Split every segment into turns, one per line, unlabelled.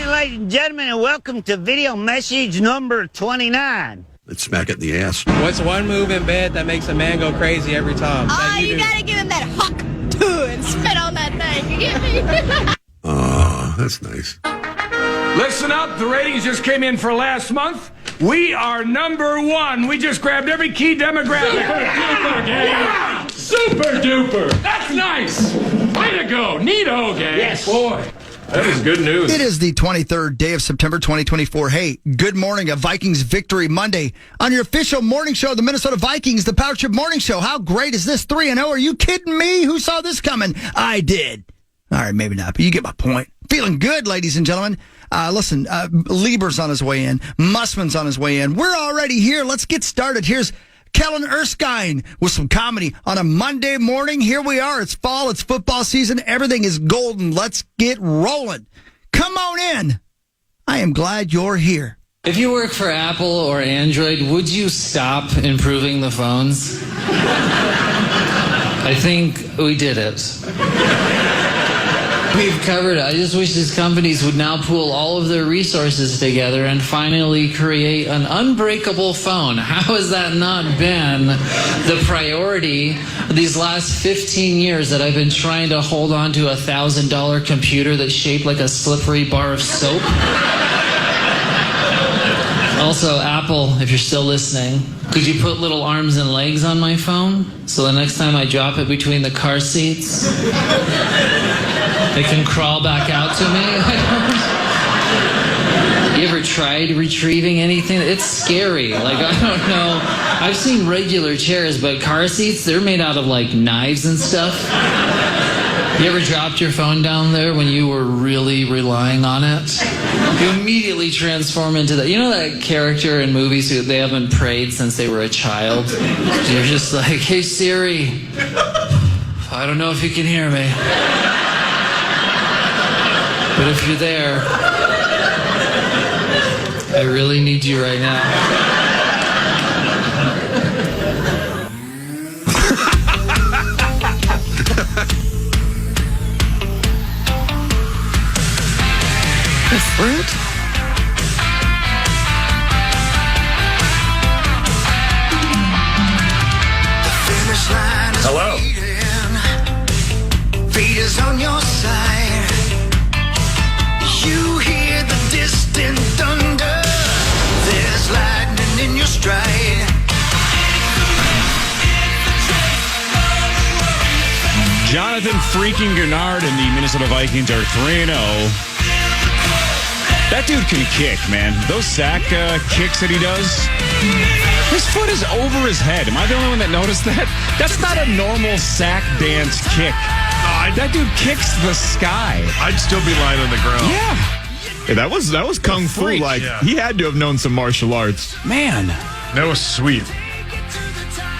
morning, ladies and gentlemen, and welcome to video message number 29.
Let's smack it in the ass.
What's one move in bed that makes a man go crazy every time?
Oh, you gotta give him that huck and spit on that thing. You get me?
Oh, that's nice.
Listen up, the ratings just came in for last month. We are number one. We just grabbed every key demographic. Super duper. That's nice. Way to go. Neato, gang.
Yes.
Boy, that is good news.
It is the 23rd day of September 2024. Hey, good morning, a Vikings Victory Monday on your official morning show, the Minnesota Vikings, the Power Trip Morning Show. How great is this? 3-0. Are you kidding me? Who saw this coming? I did. All right, maybe not, but you get my point. Feeling good, ladies and gentlemen. Listen, Lieber's on his way in. Mussman's on his way in. We're already here. Let's get started. Here's Kellen Erskine with some comedy on a Monday morning. Here we are. It's fall. It's football season. Everything is golden. Let's get rolling. Come on in. I am glad you're here.
If you work for Apple or Android, would you stop improving the phones? I think we did it. We've covered it. I just wish these companies would now pool all of their resources together and finally create an unbreakable phone. How has that not been the priority these last 15 years that I've been trying to hold on to $1,000 computer that's shaped like a slippery bar of soap? Also, Apple, if you're still listening, could you put little arms and legs on my phone so the next time I drop it between the car seats, it can crawl back out to me? You ever tried retrieving anything? It's scary. Like, I don't know. I've seen regular chairs, but car seats, they're made out of, like, knives and stuff. You ever dropped your phone down there when you were really relying on it? You immediately transform into that. You know that character in movies who they haven't prayed since they were a child? You're just like, hey, Siri, I don't know if you can hear me. But if you're there, I really need you right now.
The fruit?
Hello.
Fate is on your side. You hear the distant thunder. There's lightning in your stride.
Jonathan freaking Gennard and the Minnesota Vikings are 3-0. That dude can kick, man. Those sack kicks that he does, his foot is over his head. Am I the only one that noticed that? That's not a normal sack dance kick. That dude kicks the sky.
I'd still be lying on the ground.
Yeah.
That was kung fu. Like, he had to have known some martial arts.
Man.
That was sweet.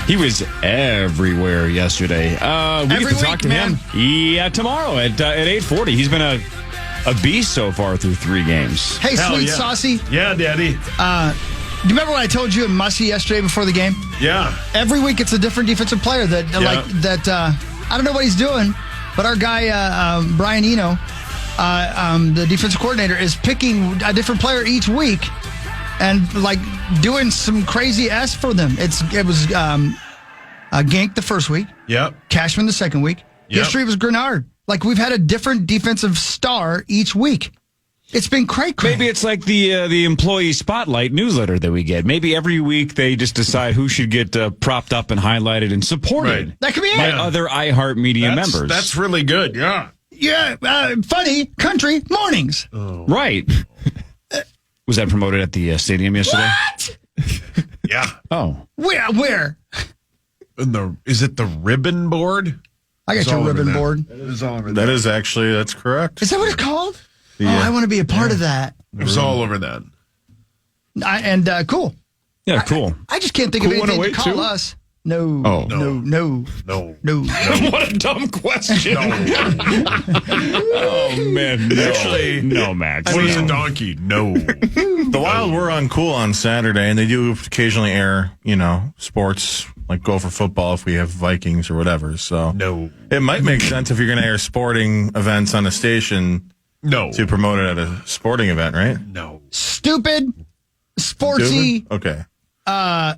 He was everywhere yesterday. We get to talk to him. Yeah, tomorrow at 8:40. He's been a beast so far through 3 games.
Hey,
Hell
sweet
yeah.
saucy.
Yeah, Daddy.
Do you remember what I told you and Mussy yesterday before the game?
Yeah.
Every week it's a different defensive player that I don't know what he's doing, but our guy Brian Eno, the defensive coordinator, is picking a different player each week and like doing some crazy S for them. It was Gank the first week.
Yep.
Cashman the second week.
Yep.
History was Grenard. Like, we've had a different defensive star each week. It's been cray.
Maybe it's like the employee spotlight newsletter that we get. Maybe every week they just decide who should get propped up and highlighted and supported.
Right. That could be
by
it.
other iHeartMedia members.
That's really good. Yeah.
Yeah. Funny country mornings.
Oh.
Right. Was that promoted at the stadium yesterday?
What?
Yeah.
Oh.
Where?
Is it the ribbon board?
I got your ribbon board.
That is actually, that's correct.
Is that what it's called?
Yeah.
Oh, I want to be a part of that.
It was all over that.
Cool.
Yeah, cool.
I just can't think of anything to call us. No.
Oh.
No.
What a dumb question. Oh, man. No.
Actually,
no, Max.
What is a donkey? No.
The Wild were on cool on Saturday, and they do occasionally air, sports like Gopher football if we have Vikings or whatever. So
no,
it might make sense if you're going to air sporting events on a station
No.
To promote it at a sporting event, right?
No.
Stupid, sportsy.
Okay.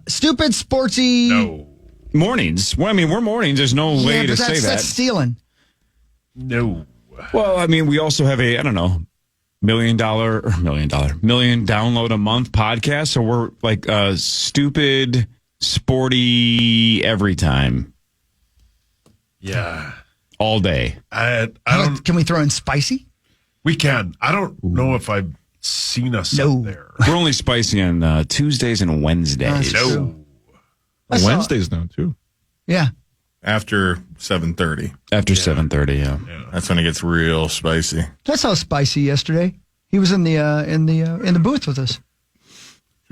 Stupid, sportsy.
No.
Mornings. Well, I mean, we're mornings. There's no way to say that.
That's stealing.
No.
Well, I mean, we also have a, I don't know, million download a month podcast. So we're like stupid, sporty every time.
Yeah.
All day.
I don't.
Can we throw in spicy?
We can. I don't know if I've seen us up there.
We're only spicy on Tuesdays and Wednesdays.
No.
Wednesdays now, too.
Yeah.
After 7:30.
After 7:30, yeah.
That's when it gets real spicy.
I saw Spicy yesterday. He was in the booth with us.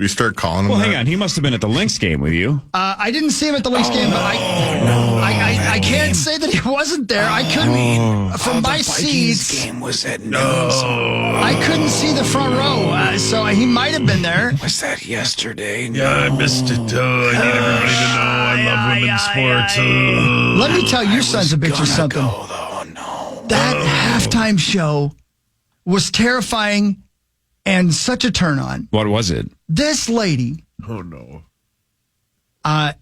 Should we start calling him?
Well, hang on. He must have been at the Lynx game with you.
I didn't see him at the Lynx game, but I can't say that he wasn't there. I couldn't from my seats.
Game was at
I couldn't see the front row, so he might have been there.
Was that yesterday?
Yeah, I missed it. I need everybody to know I love women's sports.
Let me tell you sons of bitches something. That halftime show was terrifying and such a turn on.
What was it?
This lady,
Oh, no.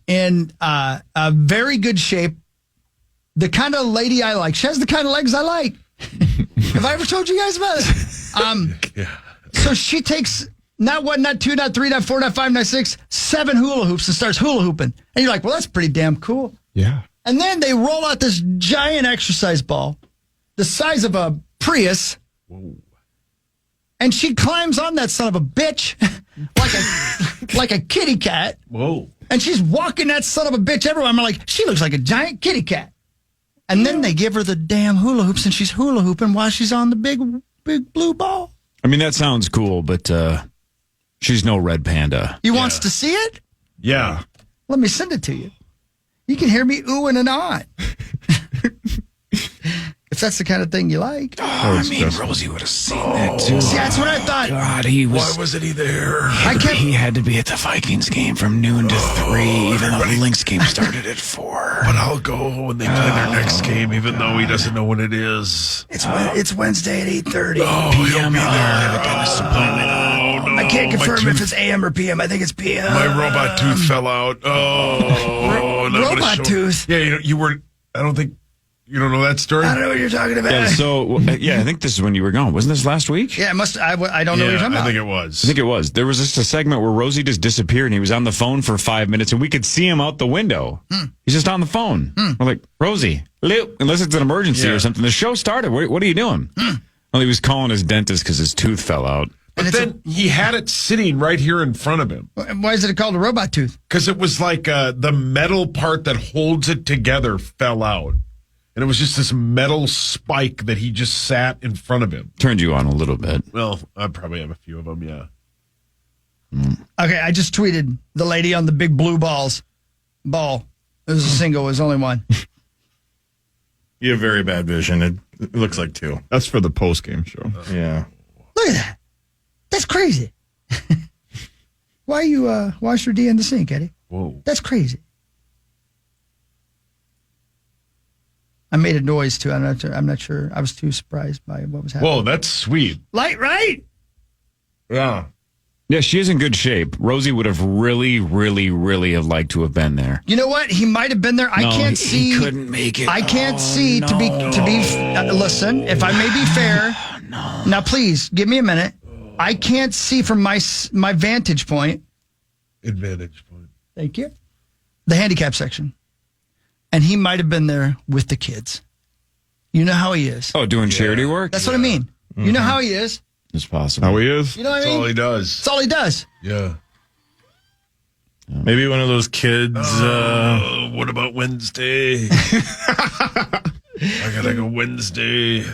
in very good shape, the kind of lady I like. She has the kind of legs I like. Have I ever told you guys about it? So she takes not one, not two, not three, not four, not five, not six, 7 hula hoops and starts hula hooping. And you're like, well, that's pretty damn cool.
Yeah.
And then they roll out this giant exercise ball, the size of a Prius.
Whoa.
And she climbs on that son of a bitch like a kitty cat.
Whoa.
And she's walking that son of a bitch everywhere. I'm like, she looks like a giant kitty cat. And then they give her the damn hula hoops, and she's hula hooping while she's on the big blue ball.
I mean, that sounds cool, but she's no red panda.
You wants to see it?
Yeah.
Let me send it to you. You can hear me oohing and ahhing. If that's the kind of thing you like.
I mean, Rosie would have seen that too.
See, that's what I thought.
God, he was.
Why wasn't he there?
He had to be at the Vikings game from noon to 3, even though the Lynx game started at 4.
But I'll go when they play their next game, even though he doesn't know when it is.
It's Wednesday at 8:30
Oh,
p.m.
he'll be there.
I have a dentist appointment.
Oh, no.
I can't confirm
My
if
tooth-
it's AM or PM. I think it's PM.
My robot tooth fell out. Oh, and I'm gonna
Robot
show-
tooth?
Yeah, you weren't. I don't think you don't know that story.
I don't know what you're talking about.
Yeah, so I think this is when you were gone. Wasn't this last week?
Yeah, it must. I don't know what you're talking about.
I think it was.
I think it was. There was just a segment where Rosie just disappeared and he was on the phone for 5 minutes and we could see him out the window. He's just on the phone. We're like, Rosie, unless it's an emergency or something. The show started. What are you doing? Well, he was calling his dentist because his tooth fell out.
But then he had it sitting right here in front of him.
Why is it called a robot tooth?
Because it was like the metal part that holds it together fell out. And it was just this metal spike that he just sat in front of him.
Turned you on a little bit.
Well, I probably have a few of them, yeah.
Okay, I just tweeted the lady on the big blue ball. It was a single. It was only one.
You have very bad vision. It looks like 2.
That's for the post-game show.
Yeah.
Look at that. That's crazy. Why you wash your D in the sink, Eddie?
Whoa.
That's crazy. I made a noise too. I'm not sure. I was too surprised by what was happening.
Whoa, that's sweet.
Light, right?
Yeah.
Yeah, she is in good shape. Rosie would have really, really, really have liked to have been there.
You know what? He might have been there. I can't see.
He couldn't make it.
I can't see to be. Listen, if I may be fair. Now, please give me a minute. I can't see from my vantage point.
Advantage point.
Thank you. The handicap section. And he might have been there with the kids. You know how he is.
Oh, doing charity work?
That's what I mean. You know how he is.
It's possible.
How he is?
You know what I mean?
That's all he does.
That's all he does.
Yeah.
Maybe one of those kids.
What about Wednesday? I gotta go Wednesday.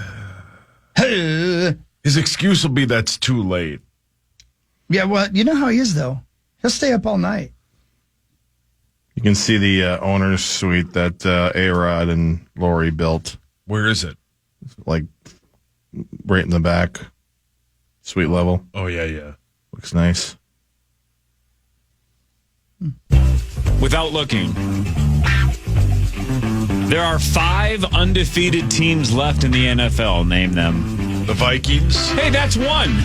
His excuse will be that's too late.
Yeah, well, you know how he is, though. He'll stay up all night.
You can see the owner's suite that A-Rod and Lori built.
Where is it?
Like right in the back. Suite level.
Oh, yeah.
Looks nice.
Without looking, there are 5 undefeated teams left in the NFL. Name them.
The Vikings.
Hey, that's one.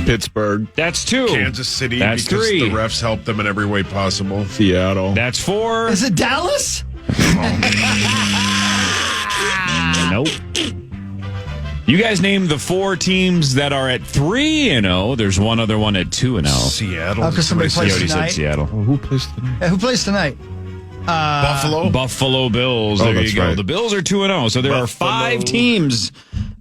Pittsburgh.
That's two.
Kansas City.
That's
because
three.
the refs helped them in every way possible.
Seattle.
That's four.
Is it Dallas?
Nope. You guys named the four teams that are at 3-0. There's one other one at 2-0.
Seattle.
Oh, 'cause somebody
You
plays
already
tonight.
said Seattle.
Well, who plays tonight?
Yeah, who plays tonight?
Buffalo.
Bills.
Oh,
There you
that's
go.
right.
The Bills are 2-0. So there are
Buffalo.
5 teams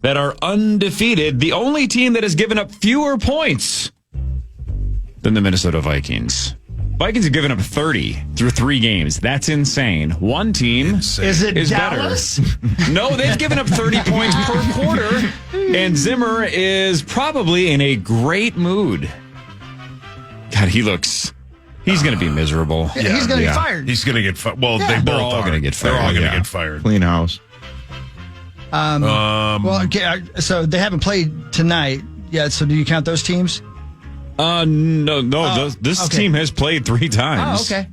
that are undefeated. The only team that has given up fewer points than the Minnesota Vikings. Vikings have given up 30 through 3 games. That's insane. One team
Is it
is
Dallas?
better. No, they've given up 30 points per quarter, and Zimmer is probably in a great mood. God, he's going to be miserable.
Yeah, he's going to be fired.
He's going to get fired. Well, they
They're
both
all
are.
gonna get fired.
They're all going to
Yeah.
get fired.
Clean house.
Well, okay, so they haven't played tonight yet. So do you count those teams?
No. This
okay.
team has played 3
Oh,
times.
okay.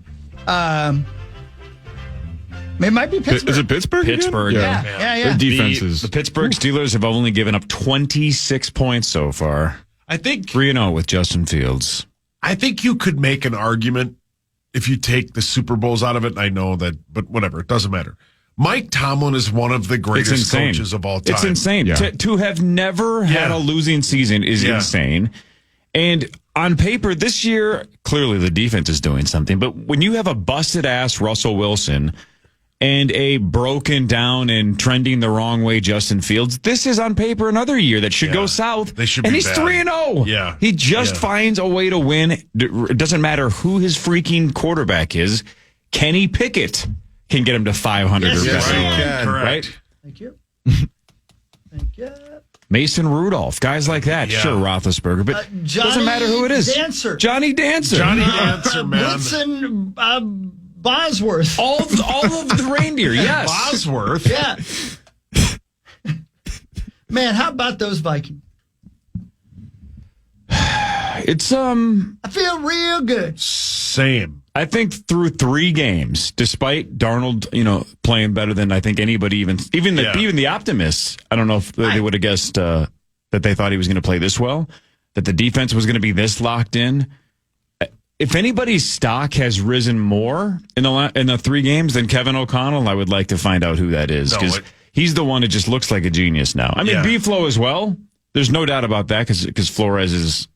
It might be Pittsburgh.
Is it Pittsburgh? again?
Pittsburgh.
Yeah.
Their defenses.
The Pittsburgh Steelers have only given up 26 points so far.
I think
3-0 with Justin Fields.
I think you could make an argument if you take the Super Bowls out of it. I know that, but whatever, it doesn't matter. Mike Tomlin is one of the greatest coaches of all time.
It's insane.
Yeah.
To have never had a losing season is insane. And on paper, this year, clearly the defense is doing something. But when you have a busted-ass Russell Wilson and a broken down and trending the wrong way Justin Fields, this is on paper another year that should go south.
They should
and
be
he's
bad.
3-0.
Yeah.
He just finds a way to win. It doesn't matter who his freaking quarterback is. Kenny Pickett can get him to 500 or
Yes,
better.
yes,
Correct.
Right?
Thank you. Thank you.
Mason Rudolph, guys like that.
Yeah.
Roethlisberger, but doesn't matter who it is.
Dancer.
Johnny Dancer.
Johnny Dancer, man.
Blitzen Bosworth.
All of the reindeer, yes.
Bosworth.
Yeah. Man, how about those Vikings?
It's
I feel real good.
Same.
I think through 3 games, despite Darnold, playing better than I think anybody even the optimists. I don't know if they would have guessed that they thought he was going to play this well, that the defense was going to be this locked in. If anybody's stock has risen more in the 3 games than Kevin O'Connell, I would like to find out who that is, because he's the one that just looks like a genius now. I mean, B-Flow as well. There's no doubt about that, because Flores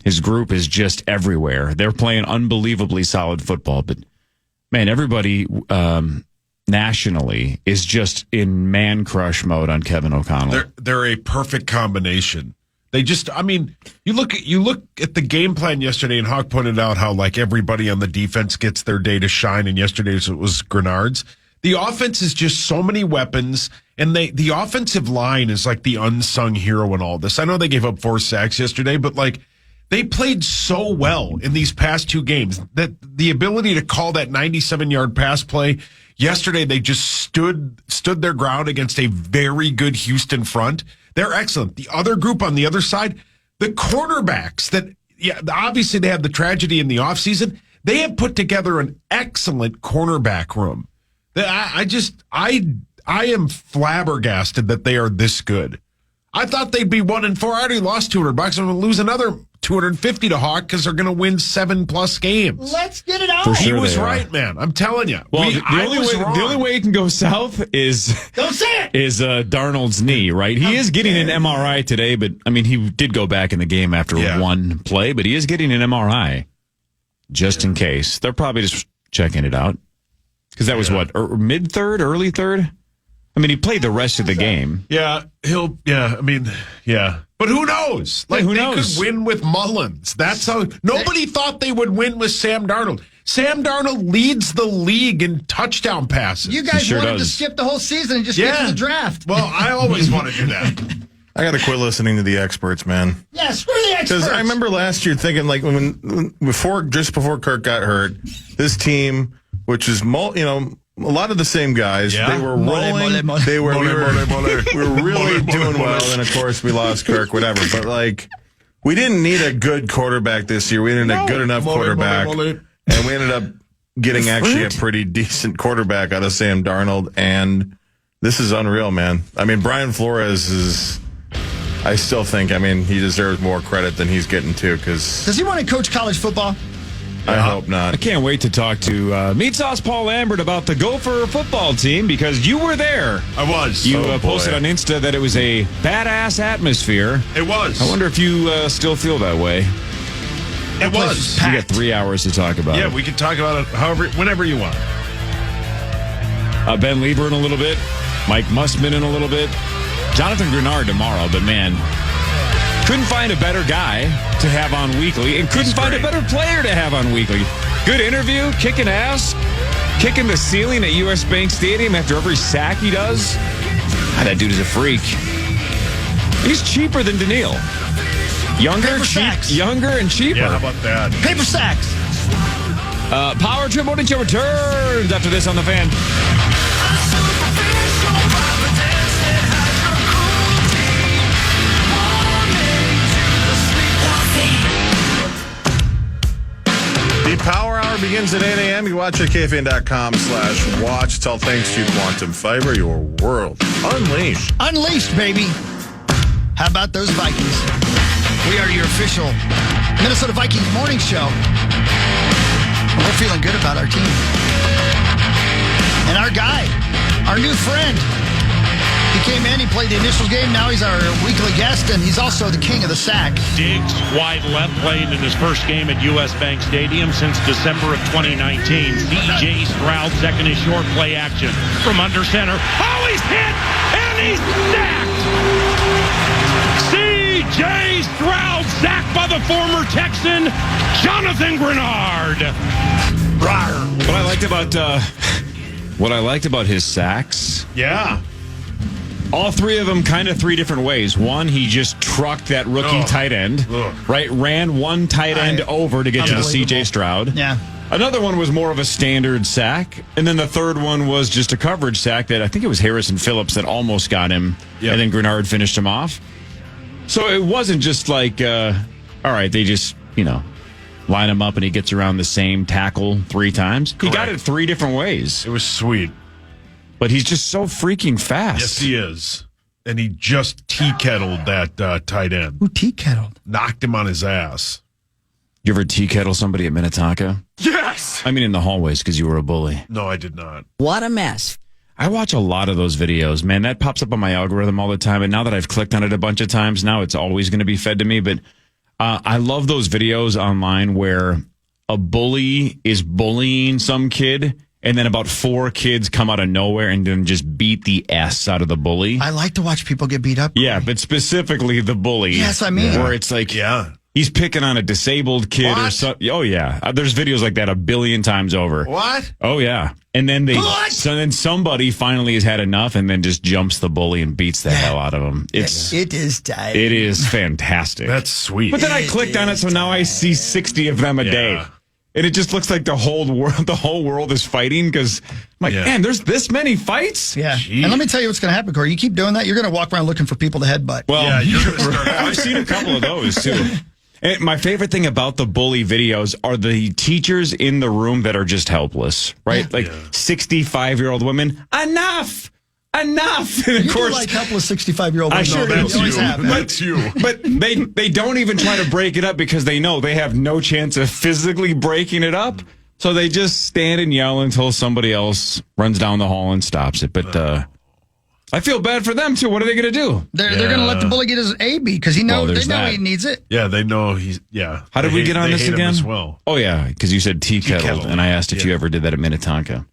his group is just everywhere. They're playing unbelievably solid football, but man, everybody nationally is just in man crush mode on Kevin O'Connell.
They're a perfect combination. They just, I mean, you look at the game plan yesterday, and Hawk pointed out how like everybody on the defense gets their day to shine, and yesterday's it was Grenard's. The offense is just so many weapons, and the offensive line is like the unsung hero in all this. I know they gave up 4 sacks yesterday, but like they played so well in these past 2 games that the ability to call that 97-yard pass play yesterday, they just stood their ground against a very good Houston front. They're excellent. The other group on the other side, the cornerbacks obviously they had the tragedy in the offseason. They have put together an excellent cornerback room. I am flabbergasted that they are this good. I thought they'd be 1-4. I already lost $200. I'm going to lose another $250 to Hawk because they're going to win 7+ games.
Let's get it out.
For
He
sure
was
they are.
right, man. I'm telling you.
Well, the only way it can go south is
Don't say it.
is Darnold's knee, right? He is getting an MRI today, but I mean, he did go back in the game after one play, but he is getting an MRI just in case. They're probably just checking it out, because that was mid-third, early third. I mean, he played the rest of the game.
Yeah, But who knows? Like,
who
they
knows?
could win with Mullins. That's how nobody thought they would win with Sam Darnold. Sam Darnold leads the league in touchdown passes.
You guys
sure
wanted to
does.
skip the whole season and just get to the draft.
Well, I always want to do that.
I got to quit listening to the experts, man.
Yeah, screw the experts.
Because I remember last year thinking, like, just before Kirk got hurt, this team, which is a lot of the same guys, they were rolling. We were really doing well, and of course we lost Kirk, whatever. But like, we didn't need a good quarterback this year. We didn't need a good enough quarterback, and we ended up getting actually a pretty decent quarterback out of Sam Darnold. And this is unreal, man. I mean, Brian Flores is I still think, he deserves more credit than he's getting too. Because
does he want to coach college football?
I hope not.
I can't wait to talk to Meat Sauce Paul Lambert about the Gopher football team because you were there.
I was.
You posted on Insta that it was a badass atmosphere.
It was.
I wonder if you still feel that way.
It was.
You got 3 hours to talk about it.
Yeah, we can talk about it whenever you want.
Ben Lieber in a little bit. Mike Mussman in a little bit. Jonathan Grenard tomorrow, but man, couldn't find a better guy to have on weekly and couldn't find a better player to have on weekly. Good interview, kicking ass, kicking the ceiling at U.S. Bank Stadium after every sack he does. God, that dude is a freak. He's cheaper than Daniil. Younger and cheaper.
Yeah, how about that?
Paper sacks.
Power Trip Morning Show returns after this on the Fan.
The Power Hour begins at 8 a.m. You watch at KFAN.com/watch. It's all thanks to Quantum Fiber, your world unleashed.
Unleashed, baby. How about those Vikings? We are your official Minnesota Vikings morning show. And we're feeling good about our team. And our guy, our new friend. He came in, he played the initial game, now he's our weekly guest, and he's also the king of the sack.
Diggs, wide left, played in his first game at U.S. Bank Stadium since December of 2019. C.J. Stroud, second is short play action from under center. Oh, he's hit, and he's sacked! C.J. Stroud, sacked by the former Texan, Jonathan Grenard.
What I liked about his sacks.
Yeah.
All three of them kind of three different ways. One, he just trucked that rookie tight end, right? Ran one tight end over to get to the C.J. Stroud.
Yeah.
Another one was more of a standard sack. And then the third one was just a coverage sack that I think it was Harrison Phillips that almost got him. Yep. And then Grenard finished him off. So it wasn't just like, all right, they just, line him up and he gets around the same tackle 3 times. Correct. He got it 3 different ways.
It was sweet.
But he's just so freaking fast.
Yes, he is. And he just tea-kettled that tight end.
Who tea-kettled?
Knocked him on his ass.
You ever tea-kettle somebody at Minnetonka?
Yes!
I mean in the hallways because you were a bully.
No, I did not.
What a mess.
I watch a lot of those videos, man. That pops up on my algorithm all the time. And now that I've clicked on it a bunch of times, now it's always going to be fed to me. But I love those videos online where a bully is bullying some kid. And then about 4 kids come out of nowhere and then just beat the S out of the bully.
I like to watch people get beat up.
Yeah, but specifically the bully.
Yes, I mean.
Where it's like, he's picking on a disabled kid or something. Oh, yeah. There's videos like that a billion times over.
What?
Oh, yeah. And then then somebody finally has had enough and then just jumps the bully and beats the hell out of him.
It is tight.
It is fantastic.
That's sweet.
But then I clicked on it, so now I see 60 of them a day. And it just looks like the whole world is fighting because, man, there's this many fights?
Yeah. Jeez. And let me tell you what's going to happen, Corey. You keep doing that, you're going to walk around looking for people to headbutt.
Well, you're going to start. I've seen a couple of those, too. And my favorite thing about the bully videos are the teachers in the room that are just helpless, right?
Yeah.
Like 65-year-old women, enough. And of
you
course,
like helpless 65-year-old women.
I sure do.
That's you.
But they don't even try to break it up because they know they have no chance of physically breaking it up. So they just stand and yell until somebody else runs down the hall and stops it. But I feel bad for them too. What are they going to do?
They're going to let the bully get his AB because they know he needs it.
Yeah, they know he's. Yeah.
How did we get on this again?
As well.
Oh yeah, because you said tea kettled, and I asked if you ever did that at Minnetonka.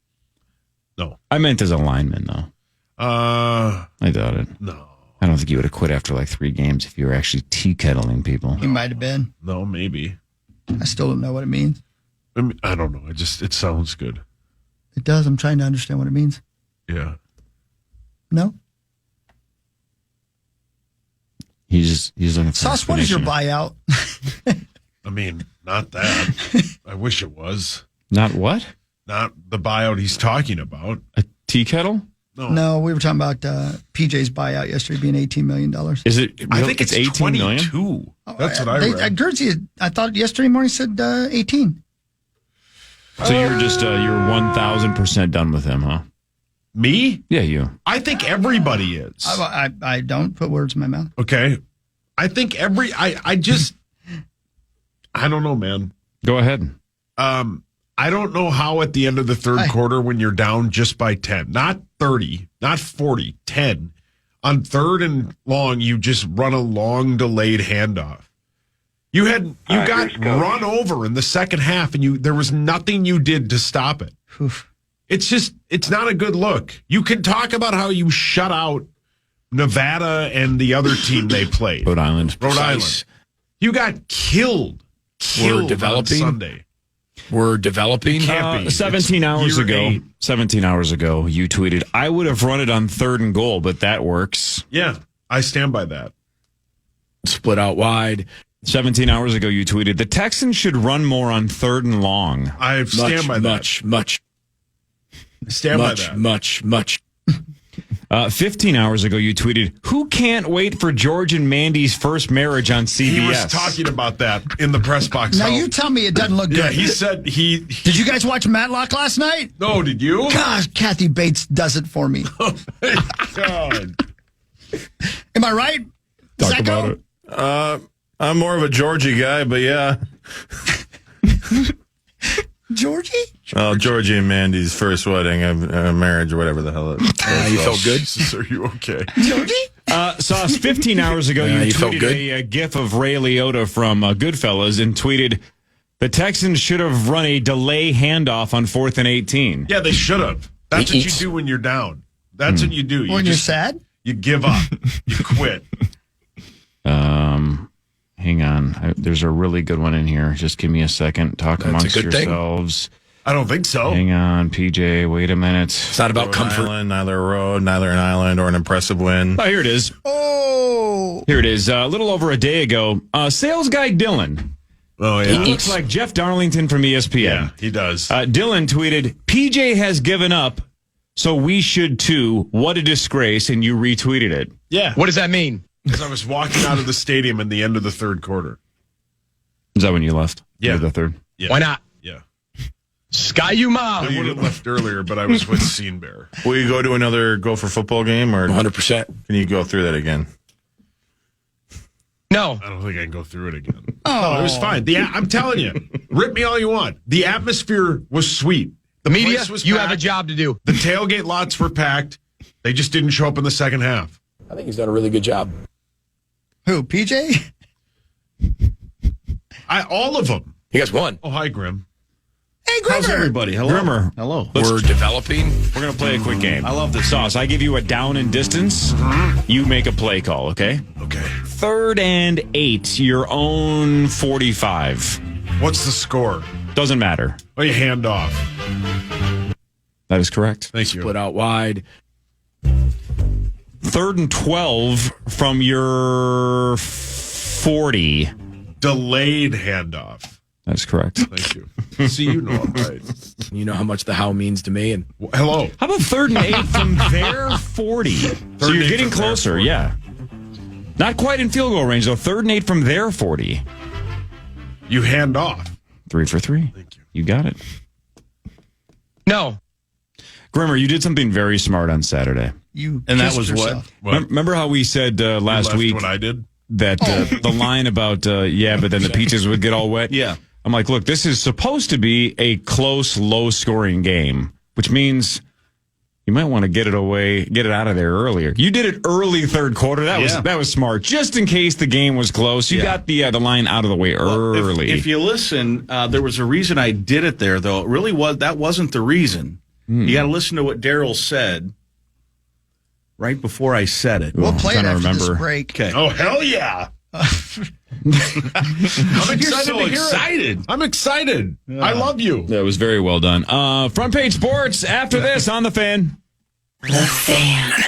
No,
I meant as a lineman though. I doubt it.
No.
I don't think you would have quit after like 3 games if you were actually tea kettling people.
He might have been.
No, maybe.
I still don't know what it means.
I don't know. It sounds good.
It does. I'm trying to understand what it means.
Yeah.
No?
He's looking for
Sauce, what is your buyout?
I mean, not that. I wish it was.
Not what?
Not the buyout he's talking about.
A tea kettle?
No, we were talking about PJ's buyout yesterday being $18 million.
Is it?
I think it's
18 million?
22. That's what I read.
Guernsey, I thought yesterday morning said 18.
So you're just you're 1,000% done with him, huh?
Me?
Yeah, you.
I think everybody is.
I don't put words in my mouth.
Okay. I think I don't know, man.
Go ahead.
I don't know how at the end of the third quarter when you're down just by 10, not 30, not 40, 10, on third and long, you just run a long delayed handoff. You got run over in the second half, and there was nothing you did to stop it. It's not a good look. You can talk about how you shut out Nevada and the other team they played.
Rhode Island.
You got killed
We're developing
on Sunday.
We're developing.
17 hours ago, you tweeted, I would have run it on 3rd and goal, but that works.
Yeah, I stand by that.
Split out wide.
17 hours ago, you tweeted, the Texans should run more on 3rd and long.
I stand by that.
Much.
15 hours ago, you tweeted, who can't wait for George and Mandy's first marriage on CBS?
He was talking about that in the press box.
Now you tell me it doesn't look good.
Yeah, he said
Did you guys watch Matlock last night?
No, did you?
Gosh, Kathy Bates does it for me.
Oh, my God.
Am I right?
Talk about it.
I'm more of a Georgie guy, but yeah.
Georgie?
Oh, Georgie and Mandy's first wedding, marriage, or whatever the hell it is.
You felt good?
Are you okay?
Georgie?
Sauce, 15 hours ago, you tweeted a gif of Ray Liotta from Goodfellas and tweeted, the Texans should have run a delay handoff on 4th and 18.
Yeah, they should have. That's what you do when you're down. That's what you do.
When you're sad?
You give up. You quit.
Hang on. There's a really good one in here. Just give me a second. Talk amongst yourselves.
I don't think so.
Hang on, PJ. Wait a minute.
It's not about comfort.
Island, neither a road, neither an island, or an impressive win.
Oh, here it is.
Oh.
Here it is. A little over a day ago, sales guy Dylan.
Oh, yeah.
He looks like Jeff Darlington from ESPN.
Yeah, he does.
Dylan tweeted, PJ has given up, so we should too. What a disgrace. And you retweeted it.
Yeah.
What does that mean?
Because I was walking out of the stadium in the end of the third quarter.
Is that when you left?
Yeah.
The third?
Yeah.
Why not?
Yeah.
Sky you mom.
I would have left earlier, but I was with Scene Bear.
Will you go to another Gopher football game? Or
100%.
Can you go through that again?
No.
I don't think I can go through it again. Oh, it was fine. I'm telling you, rip me all you want. The atmosphere was sweet.
The media, you
packed.
have a job to do.
The tailgate lots were packed. They just didn't show up in the second half.
I think he's done a really good job.
Who, PJ?
All of them.
You guys won.
Oh, hi, Grimm.
Hey, Grimmer.
How's everybody? Hello.
Grimmer.
Hello.
We're developing.
We're going to play a quick game.
I love this.
Sauce, I give you a down and distance. You make a play call, okay?
Okay.
3rd and 8, your own 45.
What's the score?
Doesn't matter.
Oh, you hand off.
That is correct.
Thank you.
Split out wide.
3rd and 12 from your 40.
Delayed handoff.
That's correct.
Thank you. See, you know I'm right.
You know how much the how means to me. And
hello.
How about 3rd and 8 from their 40? So you're getting closer, yeah. Not quite in field goal range, though. 3rd and 8 from their 40.
You hand off.
3 for 3.
Thank you.
You got it.
no.
Grimmer, you did something very smart on Saturday.
And that was
yourself.
what?
Remember how we said last week
What I did?
that the line about, but then the peaches would get all wet?
Yeah.
I'm like, look, this is supposed to be a close, low-scoring game, which means you might want to get it out of there earlier. You did it early third quarter. That was smart. Just in case the game was close, you got the line out of the way early.
If you listen, there was a reason I did it there, though. It really that wasn't the reason. You got to listen to what Daryl said right before I said it.
We'll play it after this break.
Okay.
Oh, hell yeah. I'm excited. I'm excited. I love you.
That was very well done. Front page sports after this on The Fan.
The Fan.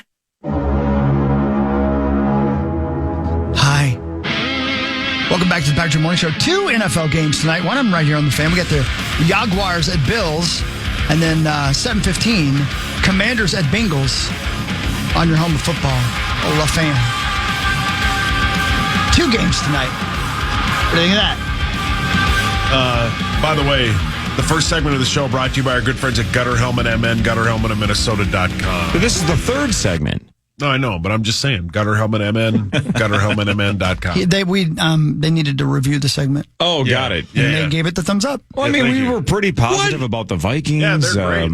Hi. Welcome back to the Patrick Morning Show. 2 NFL games tonight. One of them right here on The Fan. We got the Jaguars at Bills. And then 7:15, Commanders at Bengals on your home of football. La Fan. 2 games tonight. What do you think of that?
By the way, the first segment of the show brought to you by our good friends at Gutter Helmet MN, gutterhelmetofminnesota.com.
But this is the third segment.
No, I know, but I'm just saying. GutterHelmetMN, GutterHelmetMN.com.
They needed to review the segment.
Oh, got it.
And they gave it the thumbs up.
Well, I mean, we were pretty positive about the Vikings.
Yeah, they're great.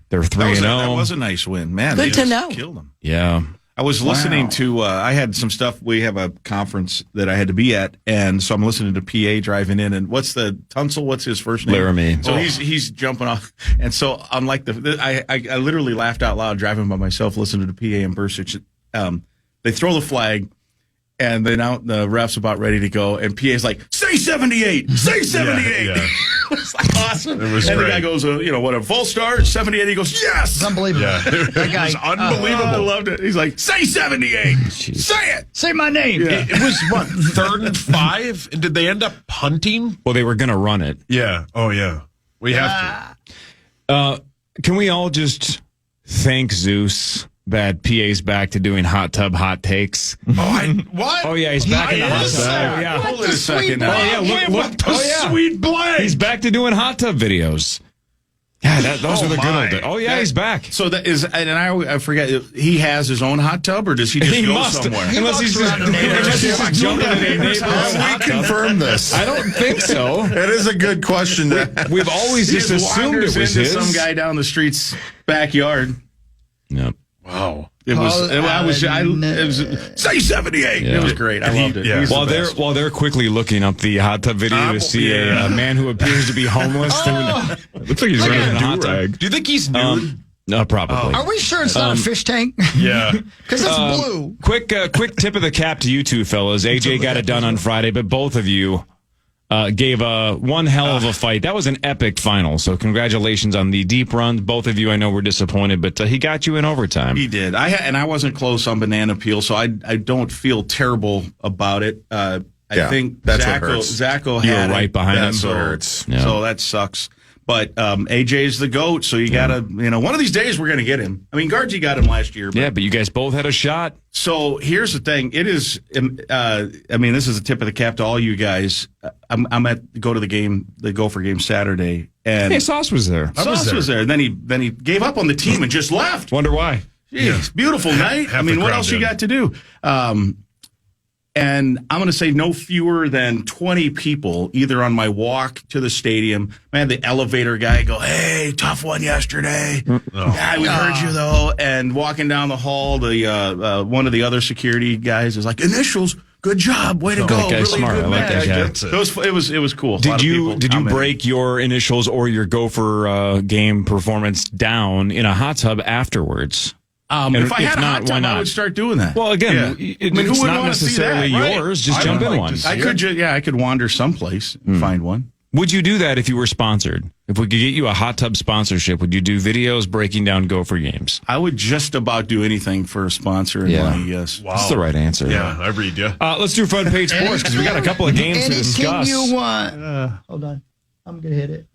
They're 3-0.
That was a nice win, man.
Good
they
to
just
know.
Killed them.
Yeah.
I was listening to. I had some stuff. We have a conference that I had to be at, and so I'm listening to PA driving in. And what's the Tunsil? What's his first name?
Laramie.
So he's jumping off, and so unlike I literally laughed out loud driving by myself listening to PA and Bursich. They throw the flag, and then the ref's about ready to go, and PA's like, "Say 78, say 78."
Yeah.
It's like awesome.
It was
and
great.
the guy goes, what a full start, 78. He goes, "Yes,
It's unbelievable.
Yeah.
That guy,
It was unbelievable.
I loved it. He's like, "Say 78, say it."
say my name.
Yeah.
It was, what, 3rd and 5? And did they end up punting?
Well, they were going to run it.
Yeah. Oh, yeah. We have
Can we all just thank Zeus that PA's back to doing hot tub hot takes?
to. What?
Oh, yeah, he's back in the hot tub. Yeah.
Hold it a second now.
Oh, yeah, look.
Sweet blade.
He's back to doing hot tub videos. Yeah, those are the good
my.
old days. Oh, yeah, he's back.
So that is, and I forget, he has his own hot tub, or does he just
He
go
must,
somewhere?
unless he's just jumping in a neighborhood hot
Have we
tub.
confirmed this?
I don't think so.
It is a good question.
We've always just assumed it was
into
his.
some guy down the street's backyard.
Yep.
Wow.
It was say 78.
Yeah.
It was great. I loved it.
Yeah.
He's the
While
best.
they're quickly looking up the hot tub video to see a man who appears to be homeless. Looks like he's running in a hot tub.
Do you think he's nude?
No, probably.
Are we sure it's not a fish tank?
Yeah.
Because it's blue.
Quick tip of the cap to you two fellas. AJ got it done on Friday, but both of you gave one hell of a fight. That was an epic final. So congratulations on the deep run. Both of you, I know, were disappointed, but he got you in overtime.
He did. I wasn't close on banana peel, so I don't feel terrible about it. I think
that's what hurts.
Zacho
You were
had
right
it.
behind him.
That's what
So
hurts.
Yeah.
So that sucks. But AJ's the GOAT, so you got to, one of these days we're going to get him. I mean, Guardsy got him last year.
Yeah, but you guys both had a shot.
So here's the thing. It is, this is a tip of the cap to all you guys. I'm go to the game, the Gopher game Saturday. And
Hey, Sauce was there.
Sauce was there. And then he gave up on the team and just left.
Wonder why.
Jeez, beautiful night.
half the
what
crowd
else you
did.
got to do? And I'm going to say no fewer than 20 people, either on my walk to the stadium. Man, the elevator guy go, "Hey, tough one yesterday. Yeah, we heard you though." And walking down the hall, the one of the other security guys is like, "Initials, good job, way to go,
that guy's
really
smart.
good
I like
match."
that guy.
It was cool. A lot
Did
of
you
people commented.
break your initials or your Gopher game performance down in a hot tub afterwards?
If I had a
not,
hot
why
tub,
not?
I would start doing that.
Well, again,
Yeah.
it's
who wouldn't
not
wanna see that,
necessarily
right?
yours. Just
I
jump
would
in
like
one.
I could I could wander someplace and find one.
Would you do that if you were sponsored? If we could get you a hot tub sponsorship, would you do videos breaking down Gopher games?
I would just about do anything for a sponsor and money, yes.
Wow.
That's the right answer.
Yeah, I read you.
Let's do front page sports because we got a couple of games to
Anything
discuss.
you want. Hold on. I'm going to hit it.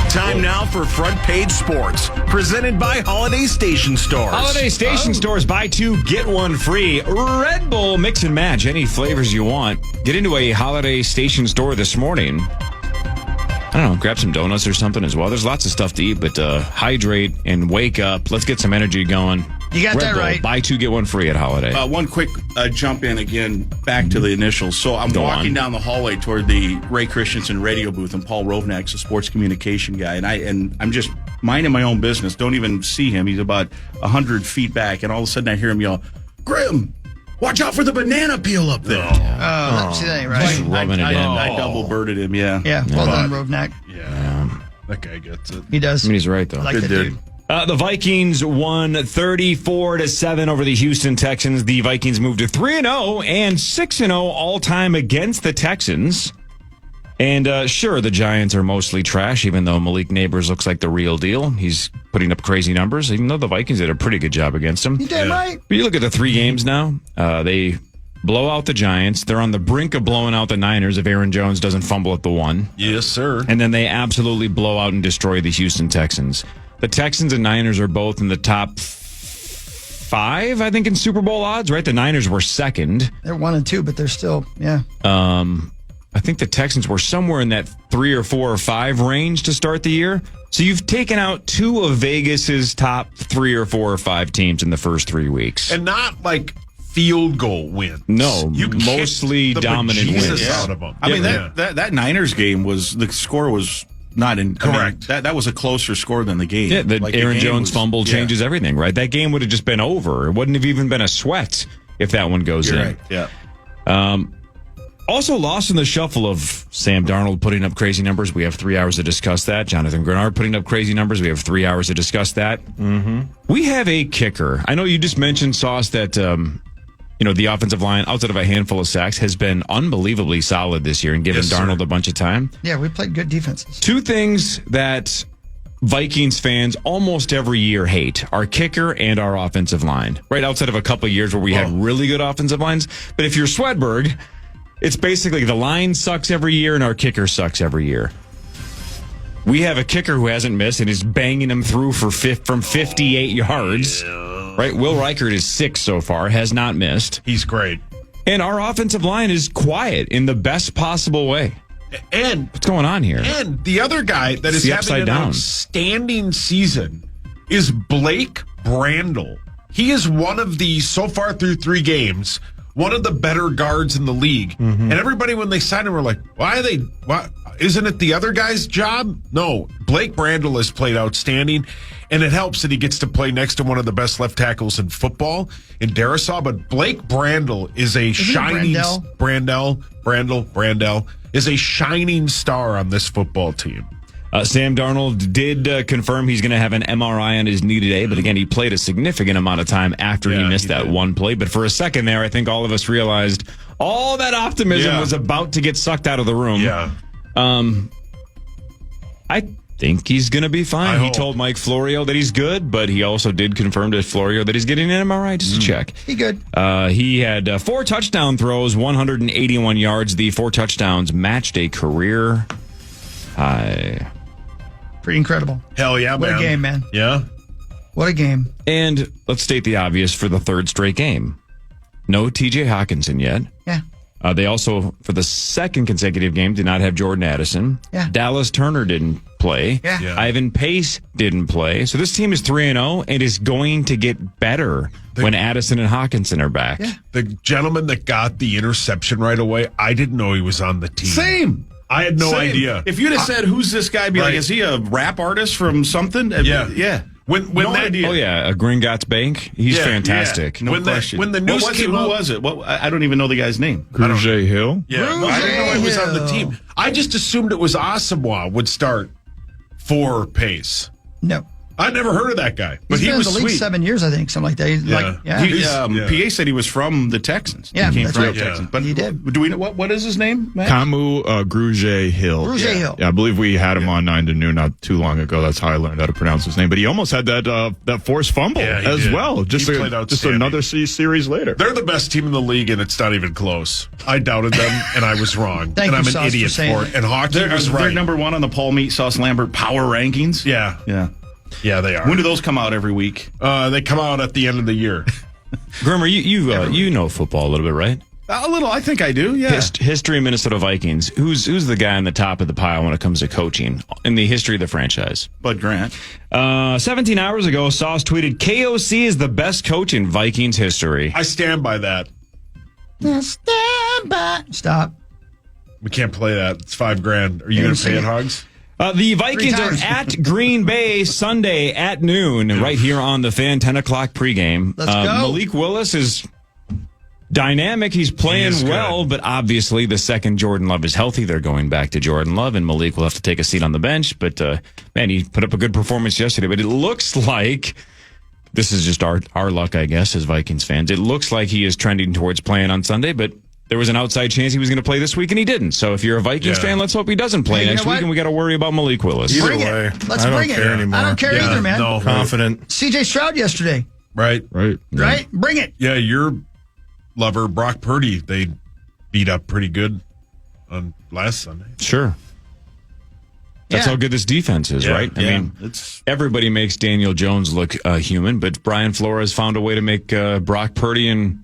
Time now for Front Page Sports, presented by Holiday Station Stores.
Holiday Station Stores, buy two, get one free. Red Bull, mix and match any flavors you want. Get into a Holiday Station store this morning. I don't know, grab some donuts or something as well. There's lots of stuff to eat, but hydrate and wake up. Let's get some energy going.
You got
Red
that
Bull,
right.
Buy two, get one free at Holiday.
One quick jump in again, back to the initials. So I'm
Go
walking
on.
down the hallway toward the Ray Christensen radio booth, and Paul Rovnak's a sports communication guy, and I'm just minding my own business. Don't even see him. He's about 100 feet back, and all of a sudden I hear him yell, "Grimm, watch out for the banana peel up there."
See, that ain't right.
Just rubbing it in.
I double birded him, yeah.
Yeah, well done, Rovnak.
Yeah. That guy gets it.
He does.
I mean, he's right, though.
I like
Good
that
dude.
dude.
The Vikings won 34-7 over the Houston Texans. The Vikings moved to 3-0 and 6-0 all-time against the Texans. And sure, the Giants are mostly trash, even though Malik Neighbors looks like the real deal. He's putting up crazy numbers, even though the Vikings did a pretty good job against him.
You did right.
But you look at the 3 games now, they blow out the Giants. They're on the brink of blowing out the Niners if Aaron Jones doesn't fumble at the 1.
Yes, sir.
And then they absolutely blow out and destroy the Houston Texans. The Texans and Niners are both in the top 5, I think, in Super Bowl odds, right? The Niners were second.
They're 1 and 2, but they're still, yeah.
I think the Texans were somewhere in that 3 or 4 or 5 range to start the year. So you've taken out 2 of Vegas's top 3 or 4 or 5 teams in the first 3 weeks.
And not like field goal wins.
No, mostly dominant wins.
Out of them.
I mean, that Niners game the score was not in.
Correct.
I mean, that was a closer score than the game.
Yeah, the Aaron Jones fumble changes everything, right? That game would have just been over. It wouldn't have even been a sweat if that one goes in.
Right. Yeah.
Also lost in the shuffle of Sam Darnold putting up crazy numbers. We have 3 hours to discuss that. Jonathan Grenard putting up crazy numbers. We have 3 hours to discuss that. Mm-hmm. We have a kicker. I know you just mentioned, Sauce, that the offensive line, outside of a handful of sacks, has been unbelievably solid this year and given Darnold a bunch of time.
Yeah, we played good defenses. 2
things that Vikings fans almost every year hate: our kicker and our offensive line. Right outside of a couple of years where we had really good offensive lines. But if you're Swedberg, it's basically the line sucks every year and our kicker sucks every year. We have a kicker who hasn't missed and is banging them through from 58 yards. Right? Will Reichert is 6 so far, has not missed.
He's great.
And our offensive line is quiet in the best possible way.
And
what's going on here?
And the other guy that is having an outstanding season is Blake Brandel. He is one of the, so far through 3 games, one of the better guards in the league. Mm-hmm. And everybody, when they signed him, were like, why? Isn't it the other guy's job? No, Blake Brandel has played outstanding, and it helps that he gets to play next to one of the best left tackles in football in Darisaw. But Blake Brandel is a shining Brandel is a shining star on this football team.
Sam Darnold did confirm he's going to have an MRI on his knee today, but again, he played a significant amount of time after he missed that one play. But for a second there, I think all of us realized all that optimism was about to get sucked out of the room.
Yeah.
I think he's going to be fine. He told Mike Florio that he's good, but he also did confirm to Florio that he's getting an MRI just to check.
He good.
He had 4 touchdown throws, 181 yards. The 4 touchdowns matched a career high.
Pretty incredible.
Hell yeah, man.
What a game, man.
Yeah.
What a game.
And let's state the obvious for the 3rd straight game. No TJ Hawkinson yet.
Yeah.
They also, for the 2nd consecutive game, did not have Jordan Addison.
Yeah.
Dallas Turner didn't play.
Yeah.
Ivan Pace didn't play. So this team is 3-0 and is going to get better when Addison and Hawkinson are back.
Yeah.
The gentleman that got the interception right away, I didn't know he was on the team.
Same.
I had no idea.
If you'd have said, who's this guy? I'd be like, is he a rap artist from something?
Yeah.
Yeah.
When
no
that
idea.
Oh, yeah. Gringotts Bank. He's fantastic.
No question.
When the news came
who
out,
was it? I don't even know the guy's name.
Grugier Hill?
Yeah. I didn't know he was on the team. I just assumed it was Asamoah would start for Pace.
No.
I never heard of that guy, but
He's
he
been
was
in the league
sweet.
7 years, I think, something like that.
PA said he was from the Texans.
Yeah,
he came
that's
from
right.
the Texans.
Yeah.
But
He did.
Do we know what is his name, Matt?
Kamu Grugier Hill.
Grugier Hill.
Yeah, I believe we had him on 9 to Noon not too long ago. That's how I learned how to pronounce his name. But he almost had that forced fumble
he did.
well. Just
He played outstanding.
another series later.
They're the best team in the league, and it's not even close. I doubted them, and I was wrong.
Thank
and
you,
I'm
Sauce,
an idiot
for saying
for it. And Hockey was
They're
right.
number 1 on the Paul Meat Sauce Lambert Power Rankings.
Yeah.
Yeah.
Yeah, they are.
When do those come out every week?
They come out at the end of the year.
Grimmer, you know football a little bit, right?
A little, I think I do, yeah.
History of Minnesota Vikings. Who's the guy on the top of the pile when it comes to coaching in the history of the franchise?
Bud Grant.
17 hours ago, Sauce tweeted, KOC is the best coach in Vikings history.
I stand by that.
Stand by. Stop.
We can't play that. It's $5,000. Are you going to pay it, Hogs?
The Vikings are at Green Bay Sunday at noon, right here on the Fan, 10 o'clock pregame.
Let's go.
Malik Willis is dynamic. He's playing well, but obviously the second Jordan Love is healthy, they're going back to Jordan Love, and Malik will have to take a seat on the bench. But, man, he put up a good performance yesterday. But it looks like, this is just our luck, I guess, as Vikings fans. It looks like he is trending towards playing on Sunday, but there was an outside chance he was going to play this week, and he didn't. So if you're a Vikings fan, let's hope he doesn't play next week, and we got to worry about Malik Willis.
Bring it. Let's bring it. I don't care either, man.
No,
confident.
CJ Stroud yesterday.
Right.
Right? Bring it.
Yeah, your lover, Brock Purdy, they beat up pretty good on last Sunday.
Sure. That's how good this defense is, right? I mean, everybody makes Daniel Jones look human, but Brian Flores found a way to make Brock Purdy and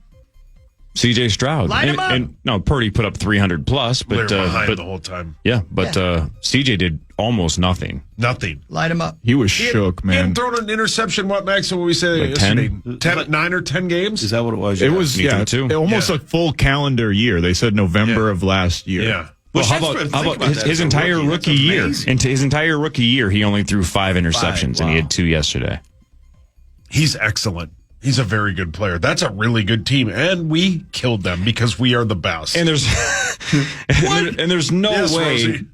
C.J. Stroud.
Light him up.
And no, Purdy put up 300 plus,
They're
but
behind the whole time.
Yeah, but C.J. did almost nothing.
Nothing.
Light him up.
He was shook,
He
man.
hadn't thrown an interception. What, Max? What did we say?
Like 10?
9 or 10 games?
Is that what it was?
It was,
Me too.
almost a full calendar year. They said November of last year.
Yeah.
Well, how about his entire rookie year? Into his entire rookie year, he only threw 5 interceptions, and he had 2 yesterday.
He's excellent. He's a very good player. That's a really good team, and we killed them because we are the best.
And there's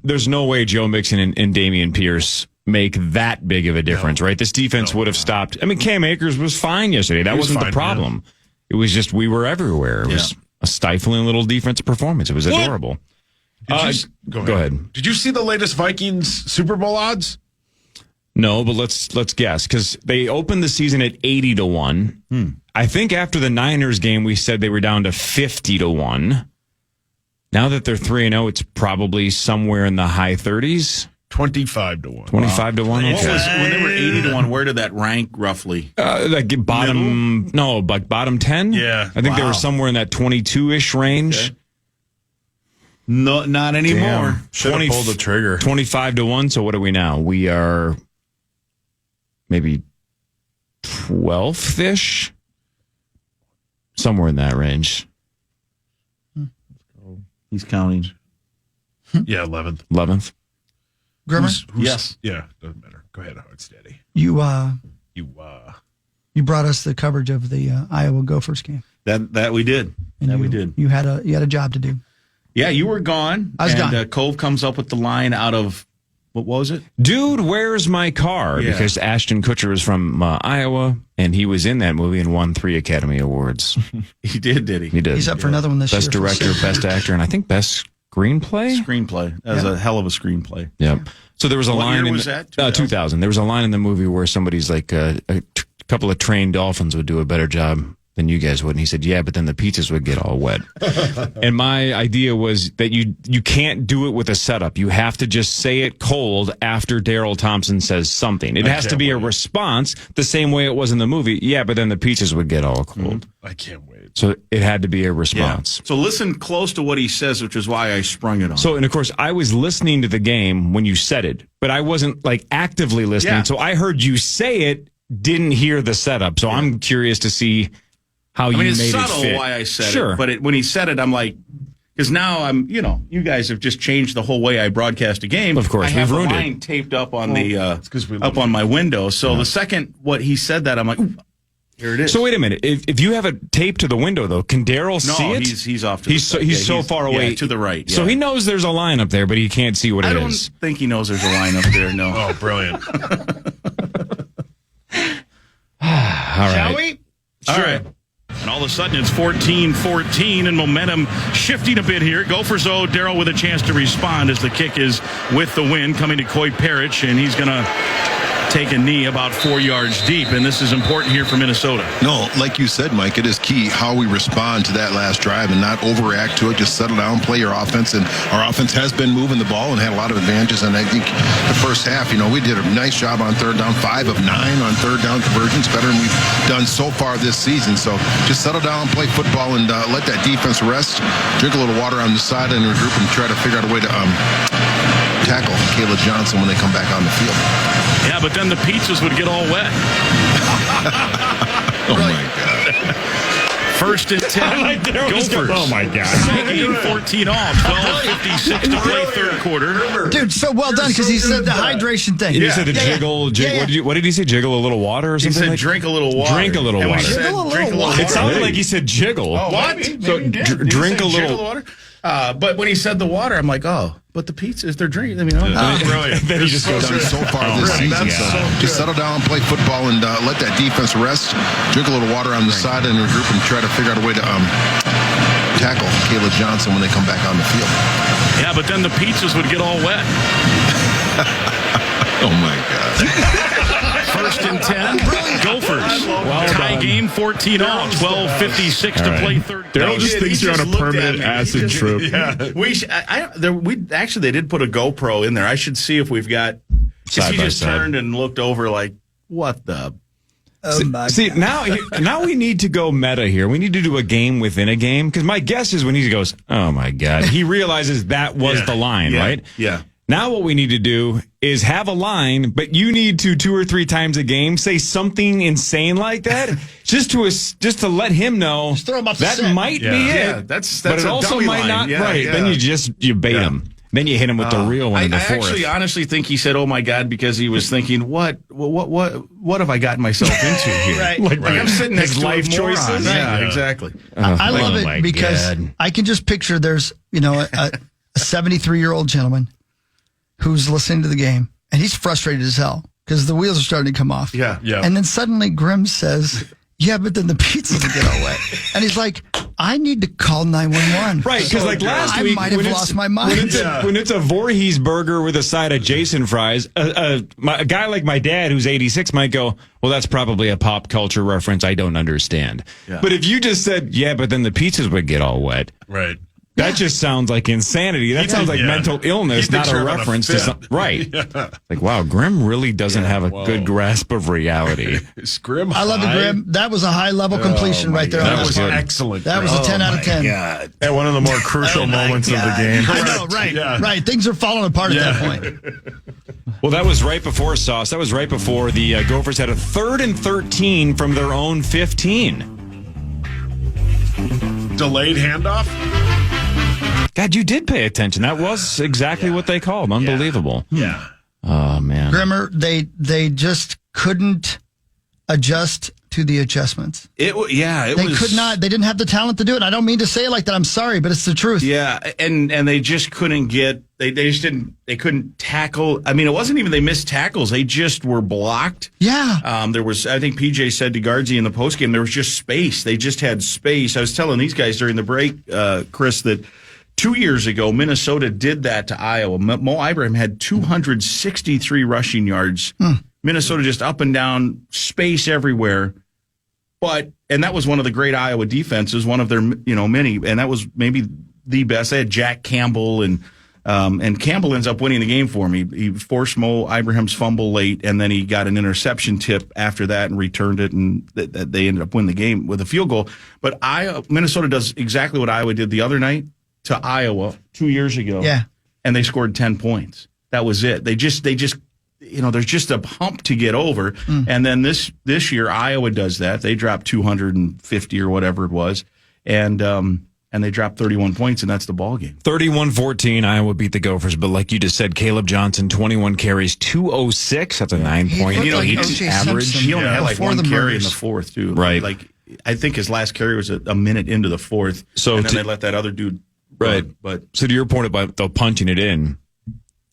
there's no way Joe Mixon and Damian Pierce make that big of a difference, right? This defense would have stopped. I mean, Cam Akers was fine yesterday. That wasn't the problem. It was just we were everywhere. It was a stifling little defensive performance. It was adorable.
Go ahead. Did you see the latest Vikings Super Bowl odds?
No, but let's guess, because they opened the season at 80-1. I think after the Niners game, we said they were down to 50-1. Now that they're 3-0, it's probably somewhere in the high 30s.
25-1.
25-1.
What
Okay.
was, when they were 80-1, where did that rank roughly?
Like bottom 10?
Yeah.
I think they were somewhere in that 22-ish range.
Okay. No, not anymore.
Should have pulled the trigger.
25-1. So what are we now? We are maybe 12th-ish? Somewhere in that range.
He's counting.
Yeah, 11th.
11th.
Grimmer?
Yes.
Yeah, doesn't matter. Go ahead, Hard Steady.
You
You
brought us the coverage of the Iowa Gophers game.
That we did.
And
we did.
You had a job to do.
Yeah, you were gone.
I was gone.
Cove comes up with the line out of, what was it?
Dude, where's my car?
Yeah.
Because Ashton Kutcher is from Iowa, and he was in that movie and won 3 Academy Awards.
He did he?
He did.
He's up for another one this
Best
year.
director, best actor, and I think best screenplay?
Screenplay. That was a hell of a screenplay.
Yep. So there was a
What
line
year
in
was
the,
that?
2000. There was a line in the movie where somebody's like, a couple of trained dolphins would do a better job than you guys would. And he said, yeah, but then the pizzas would get all wet. And my idea was that you can't do it with a setup. You have to just say it cold after Daryl Thompson says something. It has to be a response the same way it was in the movie. Yeah, but then the pizzas would get all cold.
I can't wait.
So it had to be a response.
Yeah. So listen close to what he says, which is why I sprung it on.
So, and of course, I was listening to the game when you said it, but I wasn't like actively listening.
Yeah.
So I heard you say it, didn't hear the setup. So I'm curious to see how you made it fit.
It's subtle why I said
it,
but when he said it, I'm like, because now I'm, you guys have just changed the whole way I broadcast a game.
Of course,
I have
we've
the
ruined
line
it.
taped up on up on my window. So the second what he said that, I'm like, ooh, here it is.
So wait a minute. If you have it taped to the window, though, can Daryl see it?
He's off to
he's
the side.
he's so far away.
Yeah, to the right.
So he knows there's a line up there, but he can't see what it is.
I don't think he knows there's a line up there, no.
Oh, brilliant.
All right.
Shall we?
All right.
And all of a sudden, it's 14-14, and momentum shifting a bit here. Gophers, though, Darryl with a chance to respond as the kick is with the wind coming to Coy Parrish, and he's going to take a knee about 4 yards deep, and this is important here for Minnesota.
No, like you said, Mike, it is key how we respond to that last drive and not overreact to it. Just settle down, play your offense, and our offense has been moving the ball and had a lot of advantages. And I think the first half, we did a nice job on third down, 5 of 9 on third down conversions, better than we've done so far this season. So just settle down, play football, and let that defense rest. Drink a little water on the side and regroup and try to figure out a way to tackle Caleb Johnson when they come back on the field.
Yeah, but then the pizzas would get all wet.
Oh, my God.
First and 10. Gophers.
Oh, my God.
Taking 14 off. 12:56 to play third quarter.
Dude, so well done because he said the hydration thing.
He said the jiggle. What did he say? Jiggle a little water or
He
something?
said drink a little water.
Drink a little
And when
water.
he said
Jiggle a
drink a
little
little
It
water.
sounded like he said jiggle.
Oh,
What?
Maybe
So
he did. Did he
drink
say
a little.
jiggle water. But when he said the water, I'm like, oh, but the pizzas, they're drinking.
Brilliant.
Then he just goes
Done so far this season. So just settle down, play football, and let that defense rest. Drink a little water on the side and regroup and try to figure out a way to tackle Caleb Johnson when they come back on the field.
Yeah, but then the pizzas would get all wet.
Oh, my God.
First and 10. Gophers. Tie game 14 off. 12:56 to play third.
Daryl just thinks you're on a permanent acid trip.
Yeah. They did put a GoPro in there. I should see if we've got. Because he just turned and looked over like, what the?
See, now we need to go meta here. We need to do a game within a game, because my guess is when he goes, oh my God, he realizes that was the line, right?
Yeah.
Now what we need to do is have a line, but you need to 2 or 3 times a game say something insane like that, just to let him know that might be it.
Yeah, that's
but it
a
also
dummy
might
line.
not.
Yeah,
right.
yeah.
Then you bait him. Then you hit him with the real one in the
I
fourth.
actually honestly think he said, "Oh my God," because he was thinking, "What have I gotten myself into here?"
Right.
Like I'm sitting next
His
to
life
a moron.
choices?
Yeah, exactly.
I love it because I can just picture there's, a 73-year-old gentleman who's listening to the game, and he's frustrated as hell because the wheels are starting to come off.
Yeah.
And then suddenly Grimm says, yeah, but then the pizza's get all wet. And he's like, I need to call 911.
Right, because last week,
I might have lost my mind.
When it's a Voorhees burger with a side of Jason fries, a guy like my dad who's 86 might go, well, that's probably a pop culture reference I don't understand.
Yeah.
But if you just said, yeah, but then the pizzas would get all wet.
Right.
That just sounds like insanity. That sounds like mental illness, not a reference to something. Right. Like, wow, Grimm really doesn't have a good grasp of reality.
Is Grimm
I love it, Grimm. That was a high-level completion right there.
That
on
was
part.
excellent.
That was a 10 out of 10.
At one of the more crucial moments of the game.
I know, right. Right. Things are falling apart at that point.
Well, that was right before Sauce. That was right before the Gophers had a 3rd and 13 from their own 15.
Delayed handoff?
God, you did pay attention. That was exactly what they called. Unbelievable.
Yeah.
Oh, man.
Grimmer, they just couldn't adjust to the adjustments.
They
could not. They didn't have the talent to do it. I don't mean to say it like that. I'm sorry, but it's the truth.
Yeah, and they just couldn't get. They just didn't. They couldn't tackle. I mean, it wasn't even they missed tackles. They just were blocked.
Yeah.
There was. I think PJ said to Guardsy in the postgame there was just space. They just had space. I was telling these guys during the break, Chris, that 2 years ago Minnesota did that to Iowa. Mo Ibrahim had 263 rushing yards. Minnesota just up and down, space everywhere. And that was one of the great Iowa defenses, one of their, many, and that was maybe the best. They had Jack Campbell, and Campbell ends up winning the game for me. He forced Mo Ibrahim's fumble late, and then he got an interception tip after that and returned it, and they ended up winning the game with a field goal. But Minnesota does exactly what Iowa did the other night to Iowa 2 years ago.
Yeah.
And they scored 10 points. That was it. They just there's just a hump to get over. And then this year, Iowa does that. They dropped 250 or whatever it was. And they dropped 31 points, and that's the ball game.
31-14, Iowa beat the Gophers. But like you just said, Caleb Johnson, 21 carries, 206. That's a 9-point average.
He only had like one carry in
murders.
the fourth, too.
Right.
Like, I think his last carry was a minute into the fourth.
So
and then they let that other dude run. But
so to your point about the punching it in,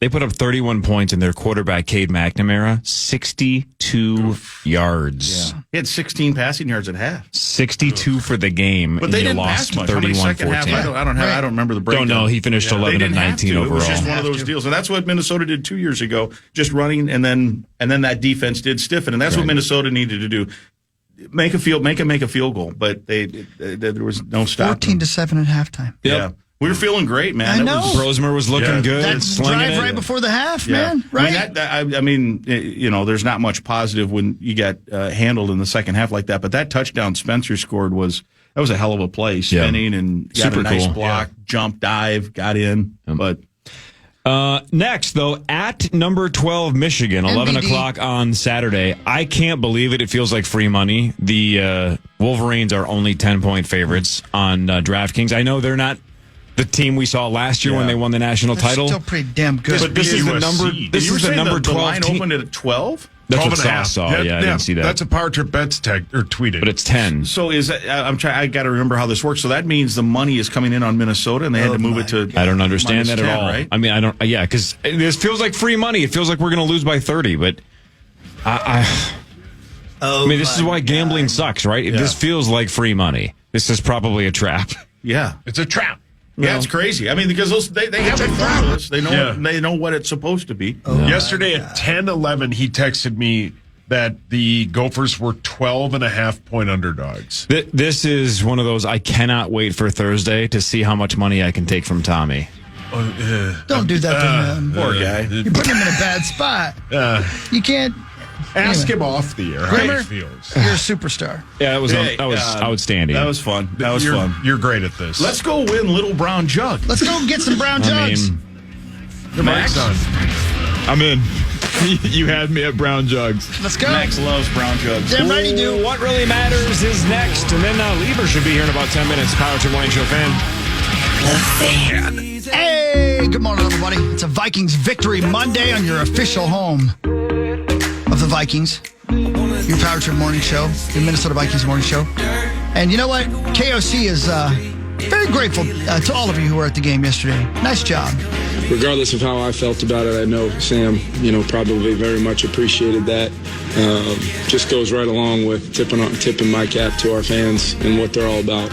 they put up 31 points, and their quarterback, Cade McNamara, 62 yards.
Yeah. He had 16 passing yards at half.
62 for the game.
But they
and you
didn't
lost
pass much. How many second half? I don't remember the breakdown.
Don't know. He finished 11 of 19 overall.
It was just one of those deals. And that's what Minnesota did 2 years ago, just running, and then that defense did stiffen. And that's what Minnesota needed to do. Make a field goal, but there was no stopping.
14-7 at halftime.
Yeah. We were feeling great, man.
I know.
Brosmer was looking good.
That drive right before the half, man. Right.
I mean, there's not much positive when you got handled in the second half like that. But that touchdown Spencer scored was a hell of a play, spinning and got
super
a nice
cool.
block, jump, dive, got in. But
next, though, at number 12, Michigan, 11 o'clock on Saturday. I can't believe it. It feels like free money. The Wolverines are only 10-point favorites on DraftKings. I know they're not the team we saw last year when they won the national title.
Still pretty damn good.
But this is the number. This is the number 12
the line
team.
opened at 12.
That's
12
what
and a half.
Sauce saw. Yeah, I didn't see that.
That's a Power Trip Bets tag or tweeted.
But it's 10.
So I got to remember how this works. So that means the money is coming in on Minnesota, and they had to move it to.
I don't understand that at
10,
all.
right?
I mean, I don't. Yeah, because this feels like free money. It feels like we're going to lose by 30. But I mean, this is why gambling sucks, right?
Yeah.
This feels like free money. This is probably a trap.
Yeah,
it's a trap.
Yeah, it's crazy. I mean, because they have a process. They know what it's supposed to be.
Yesterday at 10:11, he texted me that the Gophers were 12.5-point underdogs.
This is one of those I cannot wait for Thursday to see how much money I can take from Tommy.
Don't do that to him.
Poor guy.
You're putting him in a bad spot. You can't.
Ask him off the air how
Grimmer,
he feels.
you're a superstar.
Yeah, that was outstanding.
That was fun. That was fun.
You're great at this.
Let's go win Little Brown Jug.
Let's go get some brown jugs.
Max,
I'm in. You had me at brown jugs.
Let's go.
Max loves brown jugs.
Damn right he do.
What really matters is next, and then Lieber should be here in about 10 minutes. Power to Morning Show fan.
Hey, good morning, everybody. It's a Vikings Victory Monday on your official home of the Vikings. Your Power Trip Morning Show, your Minnesota Vikings Morning Show. And you know what? KOC is very grateful to all of you who were at the game yesterday. Nice job.
Regardless of how I felt about it, I know Sam, probably very much appreciated that. Just goes right along with tipping my cap to our fans and what they're all about.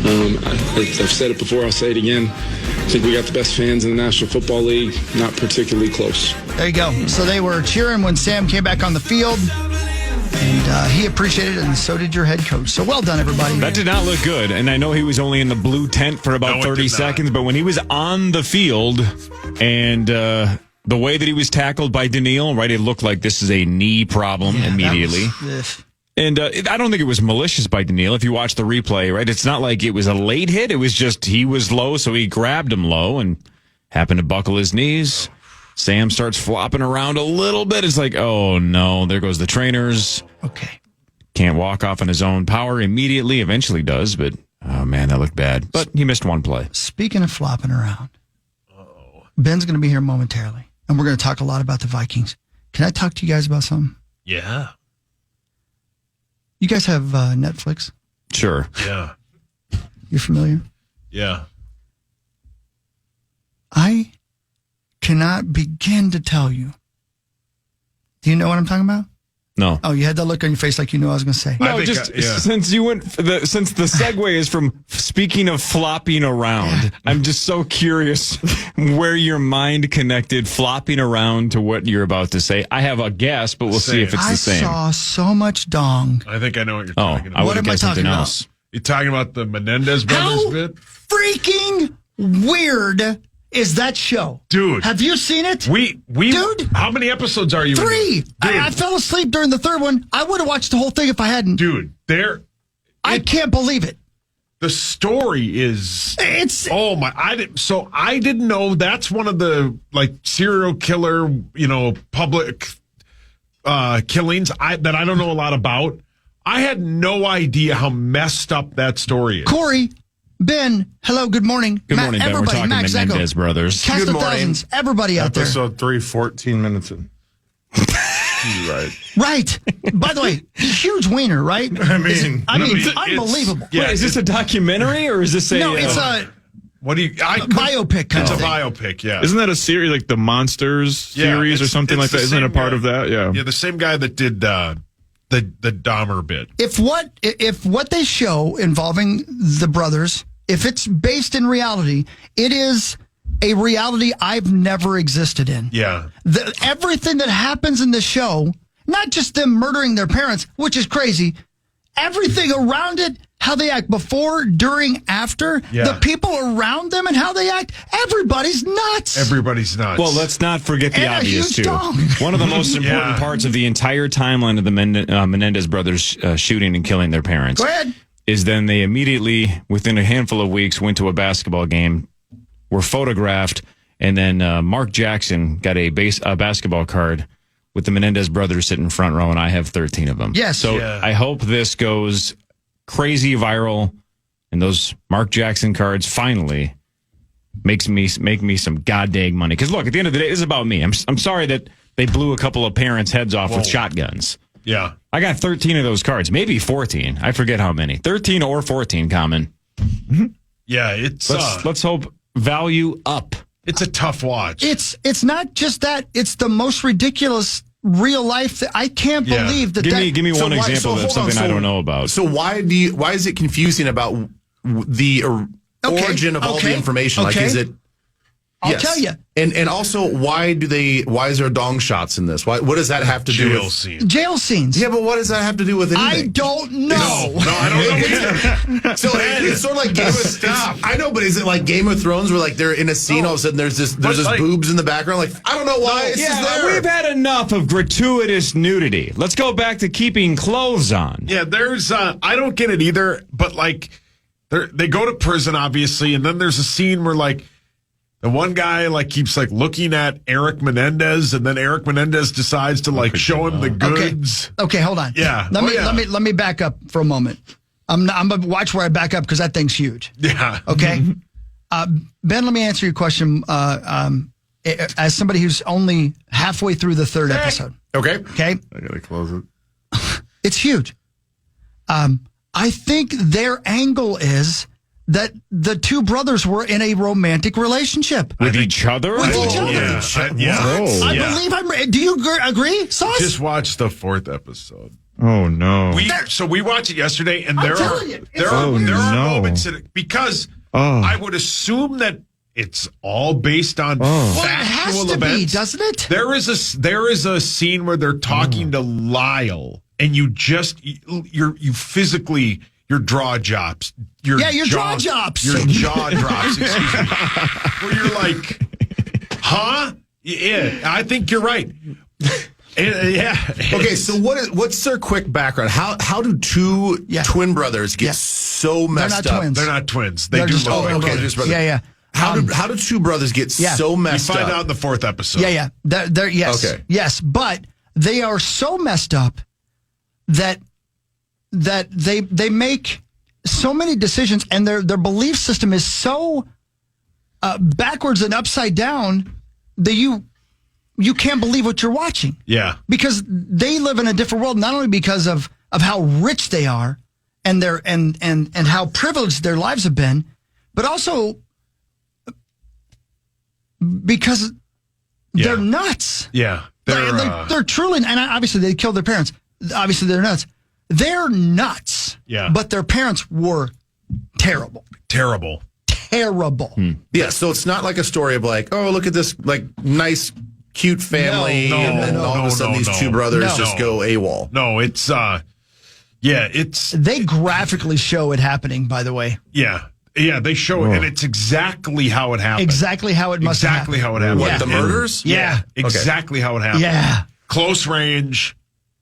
I've said it before, I'll say it again. I think we got the best fans in the National Football League, not particularly close.
There you go. So they were cheering when Sam came back on the field, and he appreciated it, and so did your head coach. So well done, everybody.
That did not look good, and I know he was only in the blue tent for about 30 seconds, but when he was on the field and the way that he was tackled by Daniil, right, it looked like this is a knee problem immediately. And I don't think it was malicious by Daniil. If you watch the replay, right, it's not like it was a late hit. It was just he was low, so he grabbed him low and happened to buckle his knees. Sam starts flopping around a little bit. It's like, oh, no, there goes the trainers.
Okay.
Can't walk off on his own power immediately. Eventually does, but, oh, man, that looked bad. But he missed one play.
Speaking of flopping around, Ben's going to be here momentarily, and we're going to talk a lot about the Vikings. Can I talk to you guys about something?
Yeah.
You guys have Netflix?
Sure.
Yeah.
You're familiar?
Yeah.
I cannot begin to tell you. Do you know what I'm talking about?
No.
Oh, you had that look on your face like you knew what I was going to say.
No, since you went, since the segue is from speaking of flopping around, I'm just so curious where your mind connected flopping around to what you're about to say. I have a guess, but we'll see if it's the same.
I saw so much dong.
I think I know what you're talking about.
I would have guessed something else.
You're talking about the Menendez brothers bit?
Freaking weird is that show?
Dude.
Have you seen it?
Dude. How many episodes are you
3. I fell asleep during the third one. I would have watched the whole thing if I hadn't.
Dude,
I can't believe it.
The story is I didn't know that's one of the serial killer, public killings that I don't know a lot about. I had no idea how messed up that story is.
Corey, Ben, hello, good morning.
Good morning, Ben. We're talking
Max,
Menendez brothers.
Cast
Good
of
morning.
thousands, everybody out there.
Episode 3, 14 minutes in. Right.
Right. By the way, huge wiener, right?
I mean,
unbelievable.
Wait, is this a documentary or is this a...
No, it's a
biopic.
Kind
it's
of
a
thing.
biopic, yeah.
Isn't that a series, like the Monsters series or something like that? Isn't it a part of that? Yeah.
Yeah, the same guy that did the Dahmer bit.
If what they show involving the brothers, if it's based in reality, it is a reality I've never existed in.
Yeah.
Everything that happens in the show, not just them murdering their parents, which is crazy, everything around it, how they act before, during, after, the people around them and how they act, everybody's nuts.
Everybody's nuts.
Well, let's not forget the
And a
obvious,
huge
too.
dong.
One of the most important parts of the entire timeline of the Menendez brothers shooting and killing their parents.
Go ahead.
Is then they immediately, within a handful of weeks, went to a basketball game, were photographed, and then Mark Jackson got a basketball card with the Menendez brothers sitting front row, and I have 13 of them.
Yes.
So I hope this goes crazy viral, and those Mark Jackson cards finally make me some goddamn money. Because look, at the end of the day, this is about me. I'm sorry that they blew a couple of parents' heads off with shotguns.
Yeah.
I got 13 of those cards, maybe 14. I forget how many. 13 or 14 common.
Yeah, it's
let's hope value up.
It's a tough watch.
It's not just that, it's the most ridiculous real life that I can't believe that.
Give me one example of something I don't know about.
So why is it confusing about the origin of all the information? Like, is it
I'll tell you.
And also, why is there dong shots in this? What does that have to do with
jail scenes?
Yeah, but what does that have to do with anything?
I don't know.
No, I don't know. So it's sort of like Game of Thrones. I know, but is it like Game of Thrones where like they're in a scene, all of a sudden there's this boobs in the background? Like, I don't know why it's just there.
We've had enough of gratuitous nudity. Let's go back to keeping clothes on.
Yeah, there's I don't get it either, but like they go to prison obviously, and then there's a scene where like the one guy like keeps like looking at Eric Menendez, and then Eric Menendez decides to like show him the goods.
Okay, hold on.
Yeah.
Let me back up for a moment. I'm gonna watch where I back up because that thing's huge.
Yeah.
Okay. Ben, let me answer your question. As somebody who's only halfway through the third episode.
Okay.
Okay.
I gotta close it.
It's huge. I think their angle is that the two brothers were in a romantic relationship.
With each other?
With each other. I believe I'm... Do you agree, Sauce?
Just watch the 4th episode.
Oh, no.
We watched it yesterday, and there are moments in it, because I would assume that it's all based on factual events.
Doesn't it?
There is a scene where they're talking to Lyle, and you physically... Your jaw drops. Your jaw drops. Excuse me. Where you're like, huh? Yeah, I think you're right. Yeah.
Okay, so what's their quick background? How do two twin brothers get so messed up?
Twins.
They're not twins.
They're just
look
brothers.
just brothers.
Yeah.
How do two brothers get so messed up?
You find out in the 4th episode.
Yeah. Yes.
Okay.
Yes, but they are so messed up that they make so many decisions, and their belief system is so backwards and upside down that you can't believe what you're watching.
Yeah.
Because they live in a different world, not only because of how rich they are and and how privileged their lives have been, but also because they're nuts.
Yeah.
They're truly, and obviously they killed their parents. Obviously they're nuts. They're nuts.
Yeah.
But their parents were terrible.
Terrible.
Yeah, so it's not like a story of like, oh, look at this like nice, cute family, and then all of a sudden these two brothers just go AWOL.
No, it's it's...
They graphically show it happening, by the way.
Yeah. Yeah, they show it, and it's exactly how it happened.
Exactly how it must happen.
Exactly how it happened.
What, the murders?
Yeah.
Exactly how it happened.
Yeah.
Close range.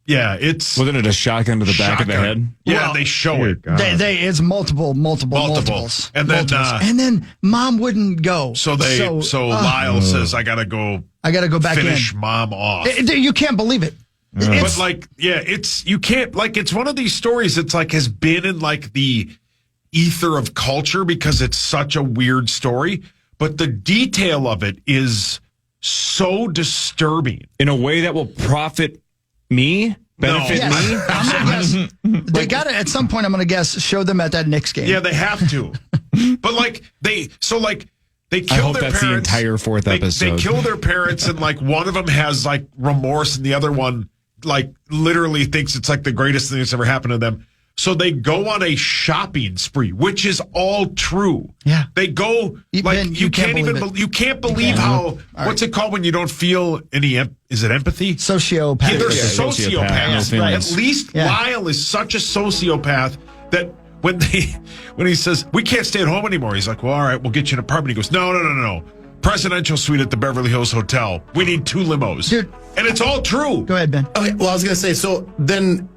Yeah,
wasn't it a shotgun to the back of the head?
Yeah, they show it.
It's multiples.
And then
and then mom wouldn't go.
So Lyle says, I gotta go
back
finish
in.
mom off.
You can't believe it.
But like, you can't, like, it's one of these stories that's like has been in like the ether of culture because it's such a weird story, but the detail of it is so disturbing
in a way that will benefit me.
They got to, at some point, I'm going to guess, show them at that Knicks game.
Yeah, they have to. But like they kill their parents.
I hope that's the entire 4th episode.
They kill their parents, and like one of them has like remorse, and the other one like literally thinks it's like the greatest thing that's ever happened to them. So they go on a shopping spree, which is all true.
Yeah.
They go like you can't believe how what's it called when you don't feel any is it empathy?
Sociopath.
Yeah, they're sociopaths.
No
At least Lyle is such a sociopath that when he says we can't stay at home anymore, he's like, well, all right, we'll get you an apartment. He goes, no. Presidential suite at the Beverly Hills Hotel. We need 2 limos.
Dude.
And it's all true.
Go ahead, Ben.
Okay, well, I was going to say, so then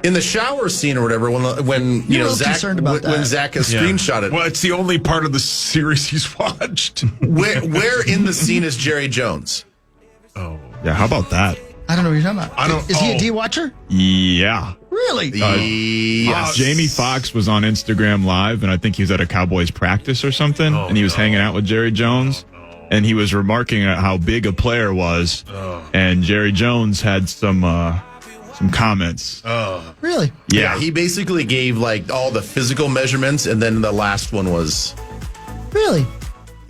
in the shower scene or whatever, when Zach has screenshot it.
Well, it's the only part of the series he's watched.
Where in the scene is Jerry Jones?
Oh.
Yeah, how about that?
I don't know what you're talking about. Is he a D-watcher?
Yeah.
Really?
Yes.
Jamie Foxx was on Instagram Live, and I think he was at a Cowboys practice or something, and he was hanging out with Jerry Jones, and he was remarking at how big a player was, and Jerry Jones had some comments.
Really?
Yeah, he basically gave like all the physical measurements, and then the last one was...
Really?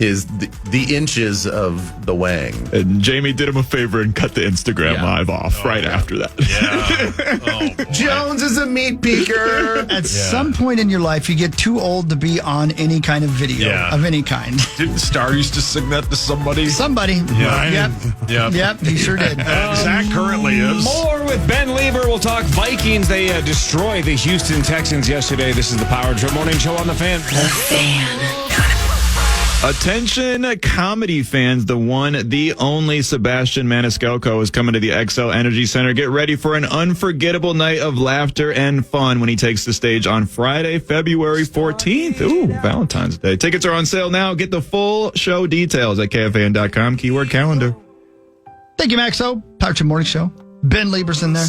is the inches of the wang.
And Jamie did him a favor and cut the Instagram live off after that.
Yeah.
Jones is a meat peeker.
At some point in your life, you get too old to be on any kind of video of any kind.
Didn't Star used to sing that to somebody?
Somebody.
Yeah.
Yep, he sure did.
Zach currently is.
More with Ben Lieber. We'll talk Vikings. They destroyed the Houston Texans yesterday. This is the Power Trip Morning Show on The Fan.
The Fan.
Attention, comedy fans. The one, the only Sebastian Maniscalco is coming to the XL Energy Center. Get ready for an unforgettable night of laughter and fun when he takes the stage on Friday, February 14th. Ooh, Valentine's Day. Tickets are on sale now. Get the full show details at KFAN.com. Keyword calendar.
Thank you, Maxo. Power Trip Morning Show. Ben Lieber's in there.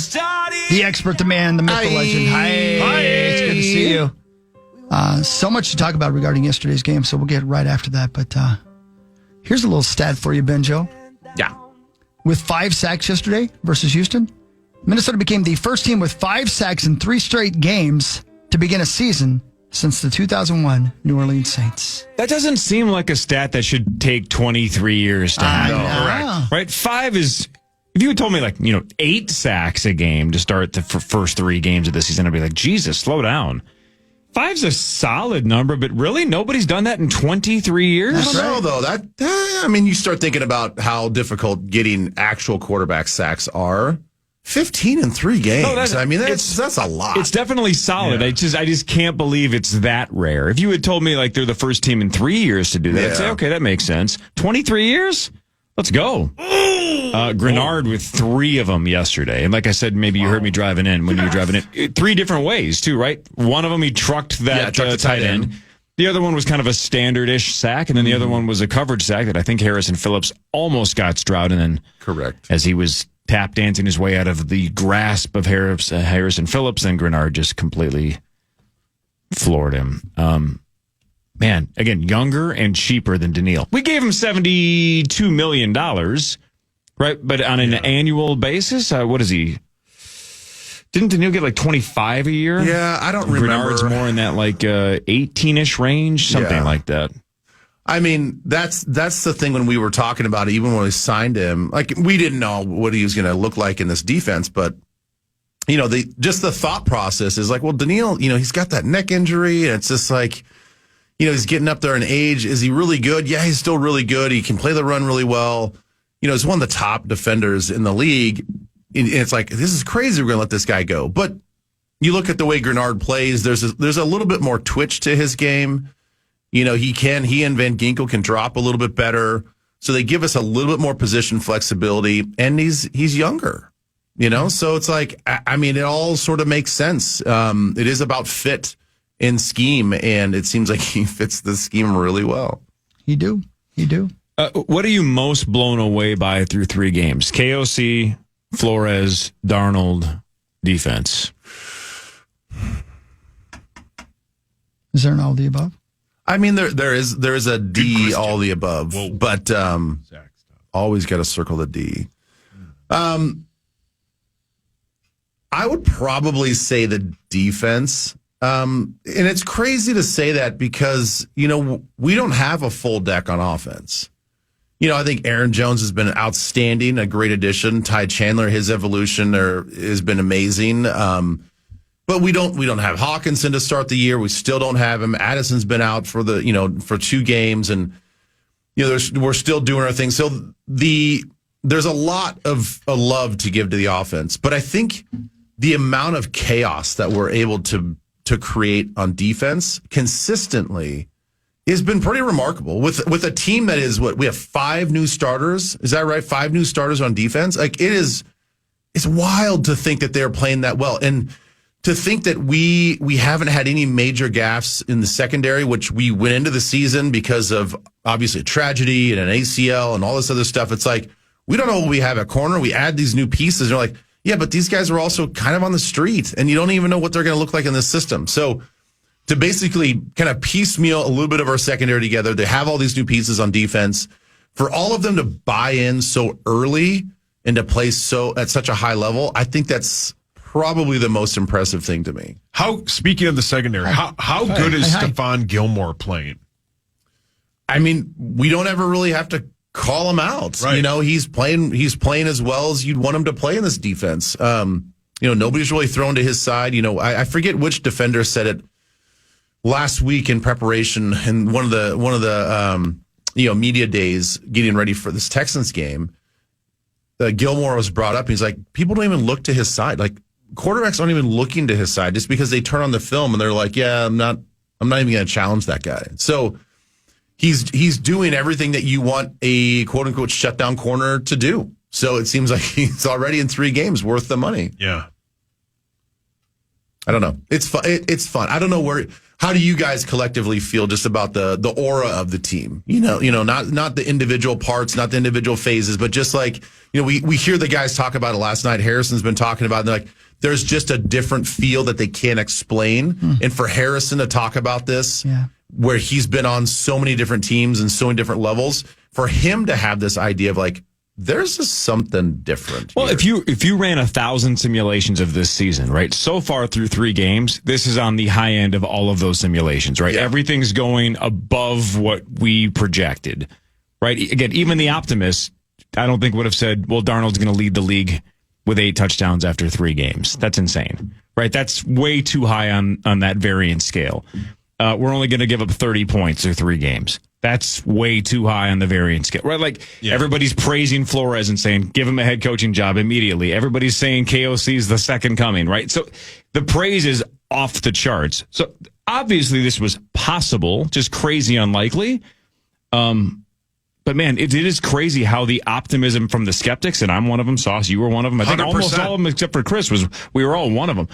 The expert, the man, the myth, the legend. Hi. It's good to see you. So much to talk about regarding yesterday's game, so we'll get right after that. But here's a little stat for you, Benjo.
Yeah.
With 5 sacks yesterday versus Houston, Minnesota became the first team with 5 sacks in 3 straight games to begin a season since the 2001 New Orleans Saints.
That doesn't seem like a stat that should take 23 years to have. Right? 5 is... If you had told me, 8 sacks a game to start the first 3 games of the season, I'd be like, Jesus, slow down. 5's a solid number, but really nobody's done that in 23 years.
I don't know, though. You start thinking about how difficult getting actual quarterback sacks are. 15 in 3 games.
No,
that's a lot.
It's definitely solid. Yeah. I just can't believe it's that rare. If you had told me they're the first team in 3 years to do that, I'd say, okay, that makes sense. 23 years? Let's go. Grenard with 3 of them yesterday. And like I said, maybe you heard me driving in when you were driving in. 3 different ways, too, right? One of them, he trucked that tight end. The other one was kind of a standard-ish sack, and then the other one was a coverage sack that I think Harrison Phillips almost got Stroud. And then,
correct,
as he was tap dancing his way out of the grasp of Harrison Phillips, and Grenard just completely floored him. Man, again, younger and cheaper than Daniil. We gave him $72 million, right? But on an annual basis, what is he? Didn't Daniil get 25 a year?
Yeah, I don't remember.
Grenard's more in that 18-ish range, something like that.
That's the thing when we were talking about it, even when we signed him. We didn't know what he was going to look like in this defense, but just the thought process is Daniil, he's got that neck injury, and it's just he's getting up there in age. Is he really good? Yeah, he's still really good. He can play the run really well. He's one of the top defenders in the league. And it's this is crazy. We're going to let this guy go. But you look at the way Grenard plays, there's a little bit more twitch to his game. He and Van Ginkel can drop a little bit better. So they give us a little bit more position flexibility. And he's younger, So it's it all sort of makes sense. It is about fit in scheme, and it seems like he fits the scheme really well.
He do.
What are you most blown away by through 3 games? KOC, Flores, Darnold, defense.
Is there an all the above?
There is a D all the above. Whoa. But always got to circle the D. I would probably say the defense. And it's crazy to say that because, we don't have a full deck on offense. I think Aaron Jones has been outstanding, a great addition. Ty Chandler, his evolution has been amazing. But we don't have Hawkinson to start the year. We still don't have him. Addison's been out for for 2 games, and we're still doing our thing. So there's a lot of love to give to the offense, but I think the amount of chaos that we're able to create on defense consistently has been pretty remarkable with a team that is we have 5 new starters. Is that right? 5 new starters on defense. It's wild to think that they're playing that well. And to think that we haven't had any major gaffes in the secondary, which we went into the season because of obviously a tragedy and an ACL and all this other stuff. It's we don't know what we have at corner. We add these new pieces. And you're yeah, but these guys are also kind of on the street, and you don't even know what they're going to look like in this system. So to basically kind of piecemeal a little bit of our secondary together, they have all these new pieces on defense. For all of them to buy in so early and to play at such a high level, I think that's probably the most impressive thing to me.
Speaking of the secondary, how good is Stephon Gilmore playing?
I mean, we don't ever really have to call him out.
Right.
You know, he's playing as well as you'd want him to play in this defense. Nobody's really thrown to his side. I forget which defender said it last week in preparation in one of the media days getting ready for this Texans game. Gilmore was brought up. And he's like, people don't even look to his side. Like, quarterbacks aren't even looking to his side just because they turn on the film and they're like, yeah, I'm not even going to challenge that guy. So he's doing everything that you want a quote unquote shutdown corner to do. So it seems like he's already in 3 games worth the money.
Yeah.
I don't know. It's fun. It's fun. I don't know how do you guys collectively feel just about the aura of the team? Not the individual parts, not the individual phases, but just like, we hear the guys talk about it last night. Harrison's been talking about it. They're like, there's just a different feel that they can't explain. And for Harrison to talk about this, where he's been on so many different teams and so many different levels, for him to have this idea of like, there's just something different.
Well, here. if you ran 1,000 simulations of this season, right? So far through 3 games, this is on the high end of all of those simulations, right? Yeah. Everything's going above what we projected, right? Again, even the optimists, I don't think would have said, well, Darnold's going to lead the league with 8 touchdowns after 3 games. That's insane, right? That's way too high on that variance scale. We're only going to give up 30 points through 3 games. That's way too high on the variance scale, right? Like, everybody's praising Flores and saying, give him a head coaching job immediately. Everybody's saying KOC is the second coming, right? So the praise is off the charts. So obviously this was possible, just crazy unlikely. But man, it is crazy how the optimism from the skeptics, and I'm one of them, Sauce, you were one of them. I think 100%. Almost all of them except for Chris we were all one of them.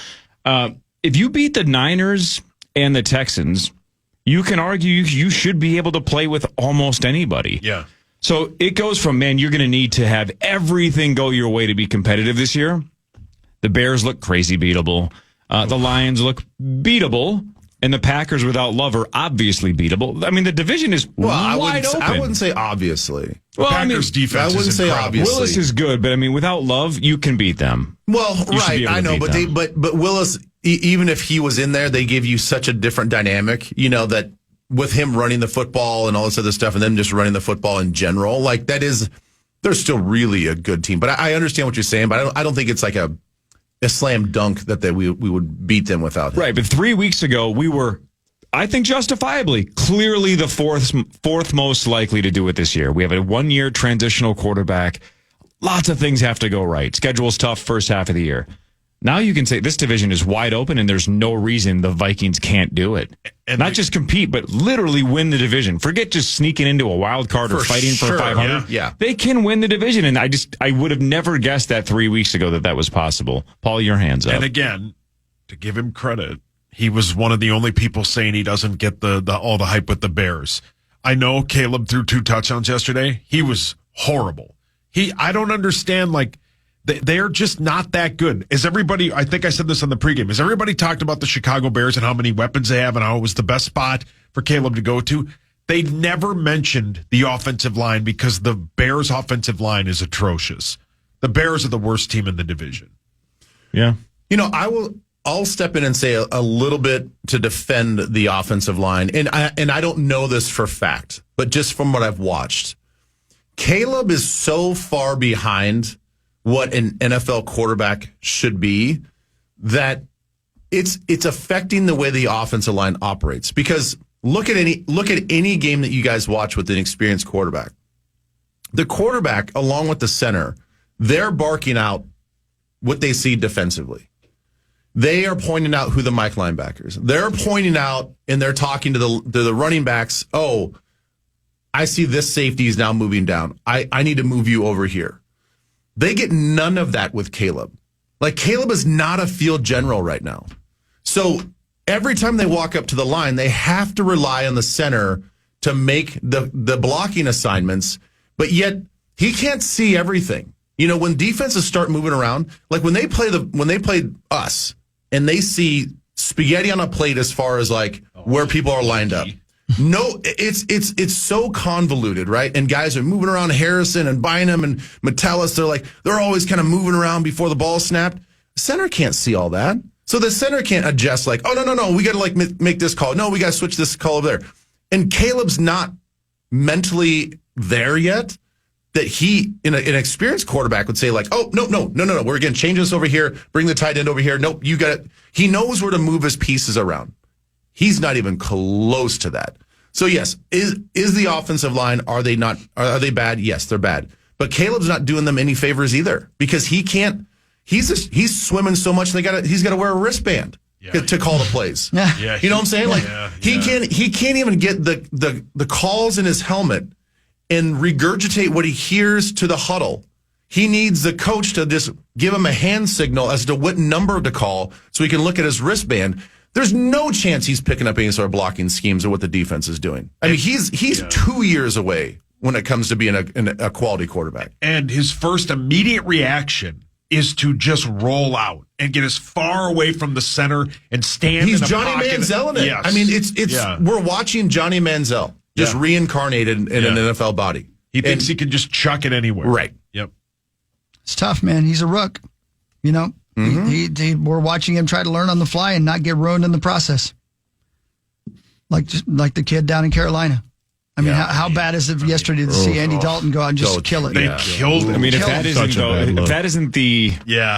If you beat the Niners and the Texans, you can argue you should be able to play with almost anybody.
Yeah.
So it goes from, man, you're going to need to have everything go your way to be competitive this year. The Bears look crazy beatable. The Lions look beatable. And the Packers without Love are obviously beatable. I mean, the division is wide open.
I wouldn't say obviously.
Well, Packers defense is incredible.
Obviously.
Willis is good, but I mean, without Love, you can beat them.
Well, right, I know, but Willis, even if he was in there, they give you such a different dynamic, that with him running the football and all this other stuff and them just running the football in general, like they're still really a good team. But I understand what you're saying, but I don't think it's like a slam dunk that we would beat them without him.
Right, but 3 weeks ago, we were, I think justifiably, clearly the fourth most likely to do it this year. We have a 1-year transitional quarterback. Lots of things have to go right. Schedule's tough first half of the year. Now you can say this division is wide open and there's no reason the Vikings can't do it. And not just compete, but literally win the division. Forget just sneaking into a wild card or fighting for 500.
Yeah.
They can win the division. And I would have never guessed that 3 weeks ago that was possible. Paul, your hands up.
And again, to give him credit, he was one of the only people saying he doesn't get all the hype with the Bears. I know Caleb threw 2 touchdowns yesterday. He was horrible. I don't understand, like, they're just not that good. Is everybody, I think I said this on the pregame, has everybody talked about the Chicago Bears and how many weapons they have and how it was the best spot for Caleb to go to? They never mentioned the offensive line because the Bears' offensive line is atrocious. The Bears are the worst team in the division.
Yeah.
I'll step in and say a little bit to defend the offensive line. And I don't know this for fact, but just from what I've watched, Caleb is so far behind what an NFL quarterback should be that it's affecting the way the offensive line operates. Because look at any game that you guys watch with an experienced quarterback. The quarterback, along with the center, they're barking out what they see defensively. They are pointing out who the Mike linebackers. They're pointing out and they're talking to the running backs. Oh, I see this safety is now moving down. I need to move you over here. They get none of that with Caleb. Like, Caleb is not a field general right now. So every time they walk up to the line, they have to rely on the center to make the blocking assignments, but yet he can't see everything. When defenses start moving around, like when they played us and they see spaghetti on a plate as far as like where people are lined up. No, it's so convoluted, right? And guys are moving around Harrison and Bynum and Metellus. They're always kind of moving around before the ball snapped. Center can't see all that. So the center can't adjust like, oh, no, we got to make this call. No, we got to switch this call over there. And Caleb's not mentally there yet that he, an experienced quarterback would say like, oh, no. We're going to change this over here. Bring the tight end over here. Nope, you got it. He knows where to move his pieces around. He's not even close to that. So yes, is the offensive line, are they bad? Yes, they're bad. But Caleb's not doing them any favors either because he can't, he's swimming so much he's got to wear a wristband to call the plays.
Yeah.
You know what I'm saying? He can't even get the calls in his helmet and regurgitate what he hears to the huddle. He needs the coach to just give him a hand signal as to what number to call so he can look at his wristband. There's no chance he's picking up any sort of blocking schemes or what the defense is doing. I mean, he's 2 years away when it comes to being a quality quarterback.
And his first immediate reaction is to just roll out and get as far away from the center and stand.
He's
in a
Johnny
pocket.
Manziel in it.
Yes.
I mean, we're watching Johnny Manziel just reincarnated in an NFL body.
He thinks he can just chuck it anywhere.
Right.
Yep.
It's tough, man. He's a rook. You know, we're watching him try to learn on the fly and not get ruined in the process. Like the kid down in Carolina. I mean, how bad is it yesterday to see Andy Dalton go out and just kill it?
They killed him.
I mean, if that isn't the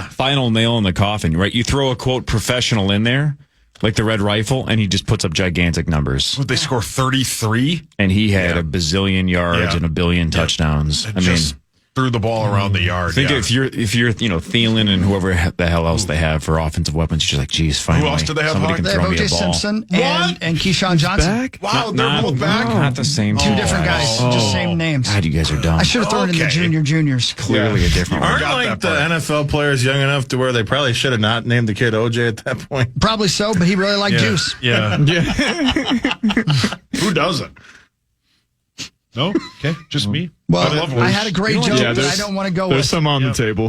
final nail in the coffin, right? You throw a quote professional in there, like the Red Rifle, and he just puts up gigantic numbers.
Would they score 33?
And he had a bazillion yards and a billion touchdowns.
And
I
just
mean,
threw the ball around the yard.
Think if you're Thielen and whoever the hell else they have for offensive weapons, you're just like, geez, finally.
Who else do they have?
Somebody can
They have
throw me a
O.J.
ball.
Simpson and Keyshawn Johnson.
Back?
Wow, they're both back?
Not the same
Two different guys, just same names.
God, you guys are dumb.
I should have thrown it in the juniors.
Clearly a different one.
Aren't like the NFL players young enough to where they probably should have not named the kid OJ at that point?
Probably so, but he really liked juice.
Yeah. Who doesn't? No? Okay, just me.
Well, I had a great joke that I don't want to go with.
There's some on the table.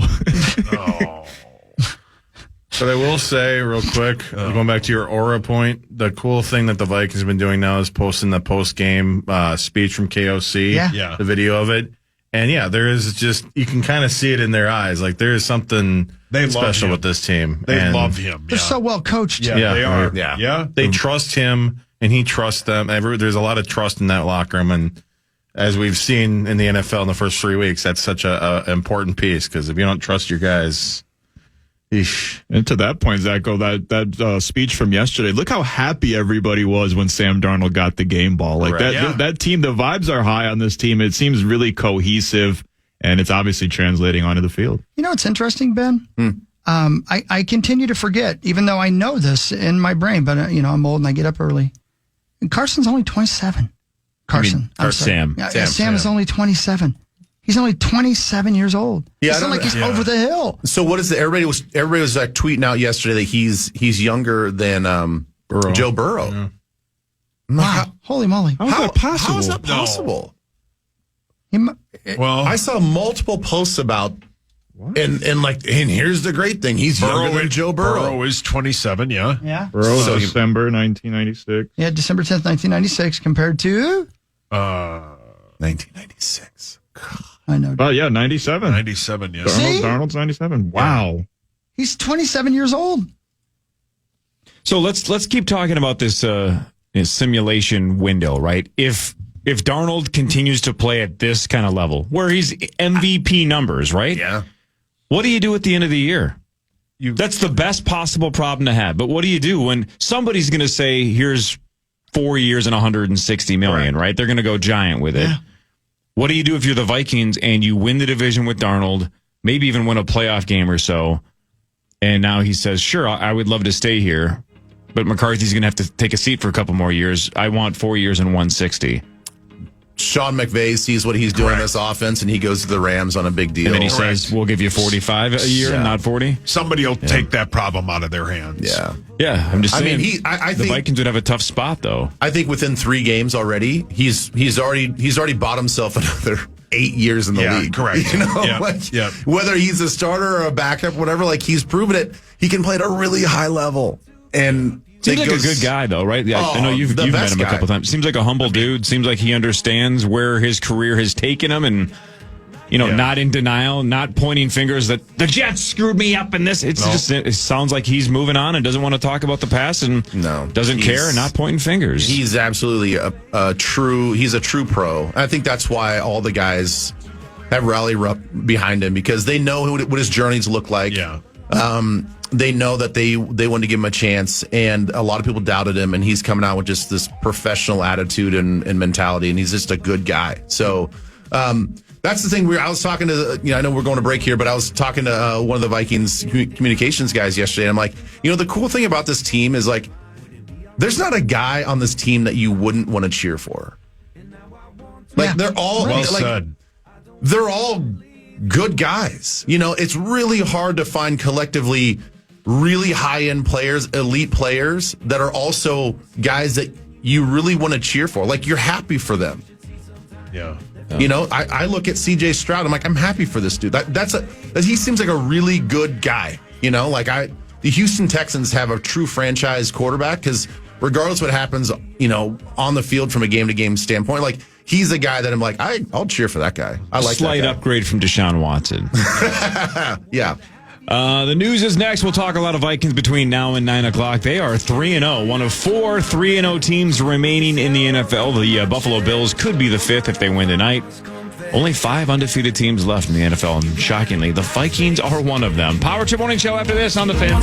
But I will say real quick, going back to your aura point, the cool thing that the Vikings have been doing now is posting the post-game speech from KOC, the video of it. And there is just, you can kind of see it in their eyes. Like there is something special with this team.
They love him.
They're so well coached.
Yeah, they are.
Yeah. They trust him and he trusts them. There's a lot of trust in that locker room. And as we've seen in the NFL in the first 3 weeks, that's such a important piece because if you don't trust your guys,
And to that point, Zacho, that speech from yesterday, look how happy everybody was when Sam Darnold got the game ball. Like that team, the vibes are high on this team. It seems really cohesive, and it's obviously translating onto the field.
You know what's interesting, Ben? I continue to forget, even though I know this in my brain, but I'm old and I get up early. And Carson's only 27.
Sam
is only 27. He's only 27 years old. It's not like he's over the hill.
So what is it? Everybody was tweeting out yesterday that he's younger than Joe Burrow.
Yeah. Wow! Holy moly!
How is that possible? I saw multiple posts about. And here's the great thing: he's younger than Joe Burrow.
Burrow is 27.
Yeah.
Burrow, December 1996.
Yeah, December 10th, 1996, compared to
1996.
I know.
Oh yeah, 97.
97. Yeah.
Darnold's 97. Wow.
He's 27 years old.
So let's keep talking about this simulation window, right? If Darnold continues to play at this kind of level, where he's MVP numbers, right?
Yeah.
What do you do at the end of the year? That's the best possible problem to have. But what do you do when somebody's going to say, here's 4 years and 160 million, right? They're going to go giant with it.
Yeah.
What do you do if you're the Vikings and you win the division with Darnold, maybe even win a playoff game or so, and now he says, sure, I would love to stay here, but McCarthy's going to have to take a seat for a couple more years. I want 4 years and 160.
Sean McVay sees what he's doing in this offense, and he goes to the Rams on a big deal.
And then he says, we'll give you 45 a year, not 40.
Somebody will take that problem out of their hands.
Yeah, I'm just saying.
I
the
think
Vikings would have a tough spot, though.
I think within 3 games already, he's already bought himself another 8 years in the league.
Correct.
Whether he's a starter or a backup, whatever, he's proven it. He can play at a really high level. And
seems like a good guy, though, right? I know you've met him a couple times. Seems like a humble dude. Seems like he understands where his career has taken him, and not in denial, not pointing fingers that the Jets screwed me up in this. It sounds like he's moving on and doesn't want to talk about the past and doesn't care and not pointing fingers.
He's absolutely a true pro. I think that's why all the guys have rallied up behind him, because they know what his journeys look like.
Yeah.
They know that they wanted to give him a chance, and a lot of people doubted him, and he's coming out with just this professional attitude and mentality, and he's just a good guy. So that's the thing. I was talking to, I know we're going to break here, but I was talking to one of the Vikings communications guys yesterday, and I'm like, the cool thing about this team is, like, there's not a guy on this team that you wouldn't want to cheer for. Like, they're all
said.
They're all good guys. It's really hard to find collectively really high-end players, elite players that are also guys that you really want to cheer for. Like, you're happy for them.
Yeah.
I look at CJ Stroud. I'm like, I'm happy for this dude. He seems like a really good guy. The Houston Texans have a true franchise quarterback, because regardless what happens, on the field from a game-to-game standpoint, like, he's a guy that I'm like, I'll cheer for that guy. I like
slight
that guy.
upgrade from Deshaun Watson.
Yeah.
The news is next. We'll talk a lot of Vikings between now and 9 o'clock. They are 3-0, one of 4 3-0 teams remaining in the NFL. The Buffalo Bills could be the 5th if they win tonight. Only 5 undefeated teams left in the NFL, and shockingly, the Vikings are one of them. Power Trip Morning Show after this on the Fan.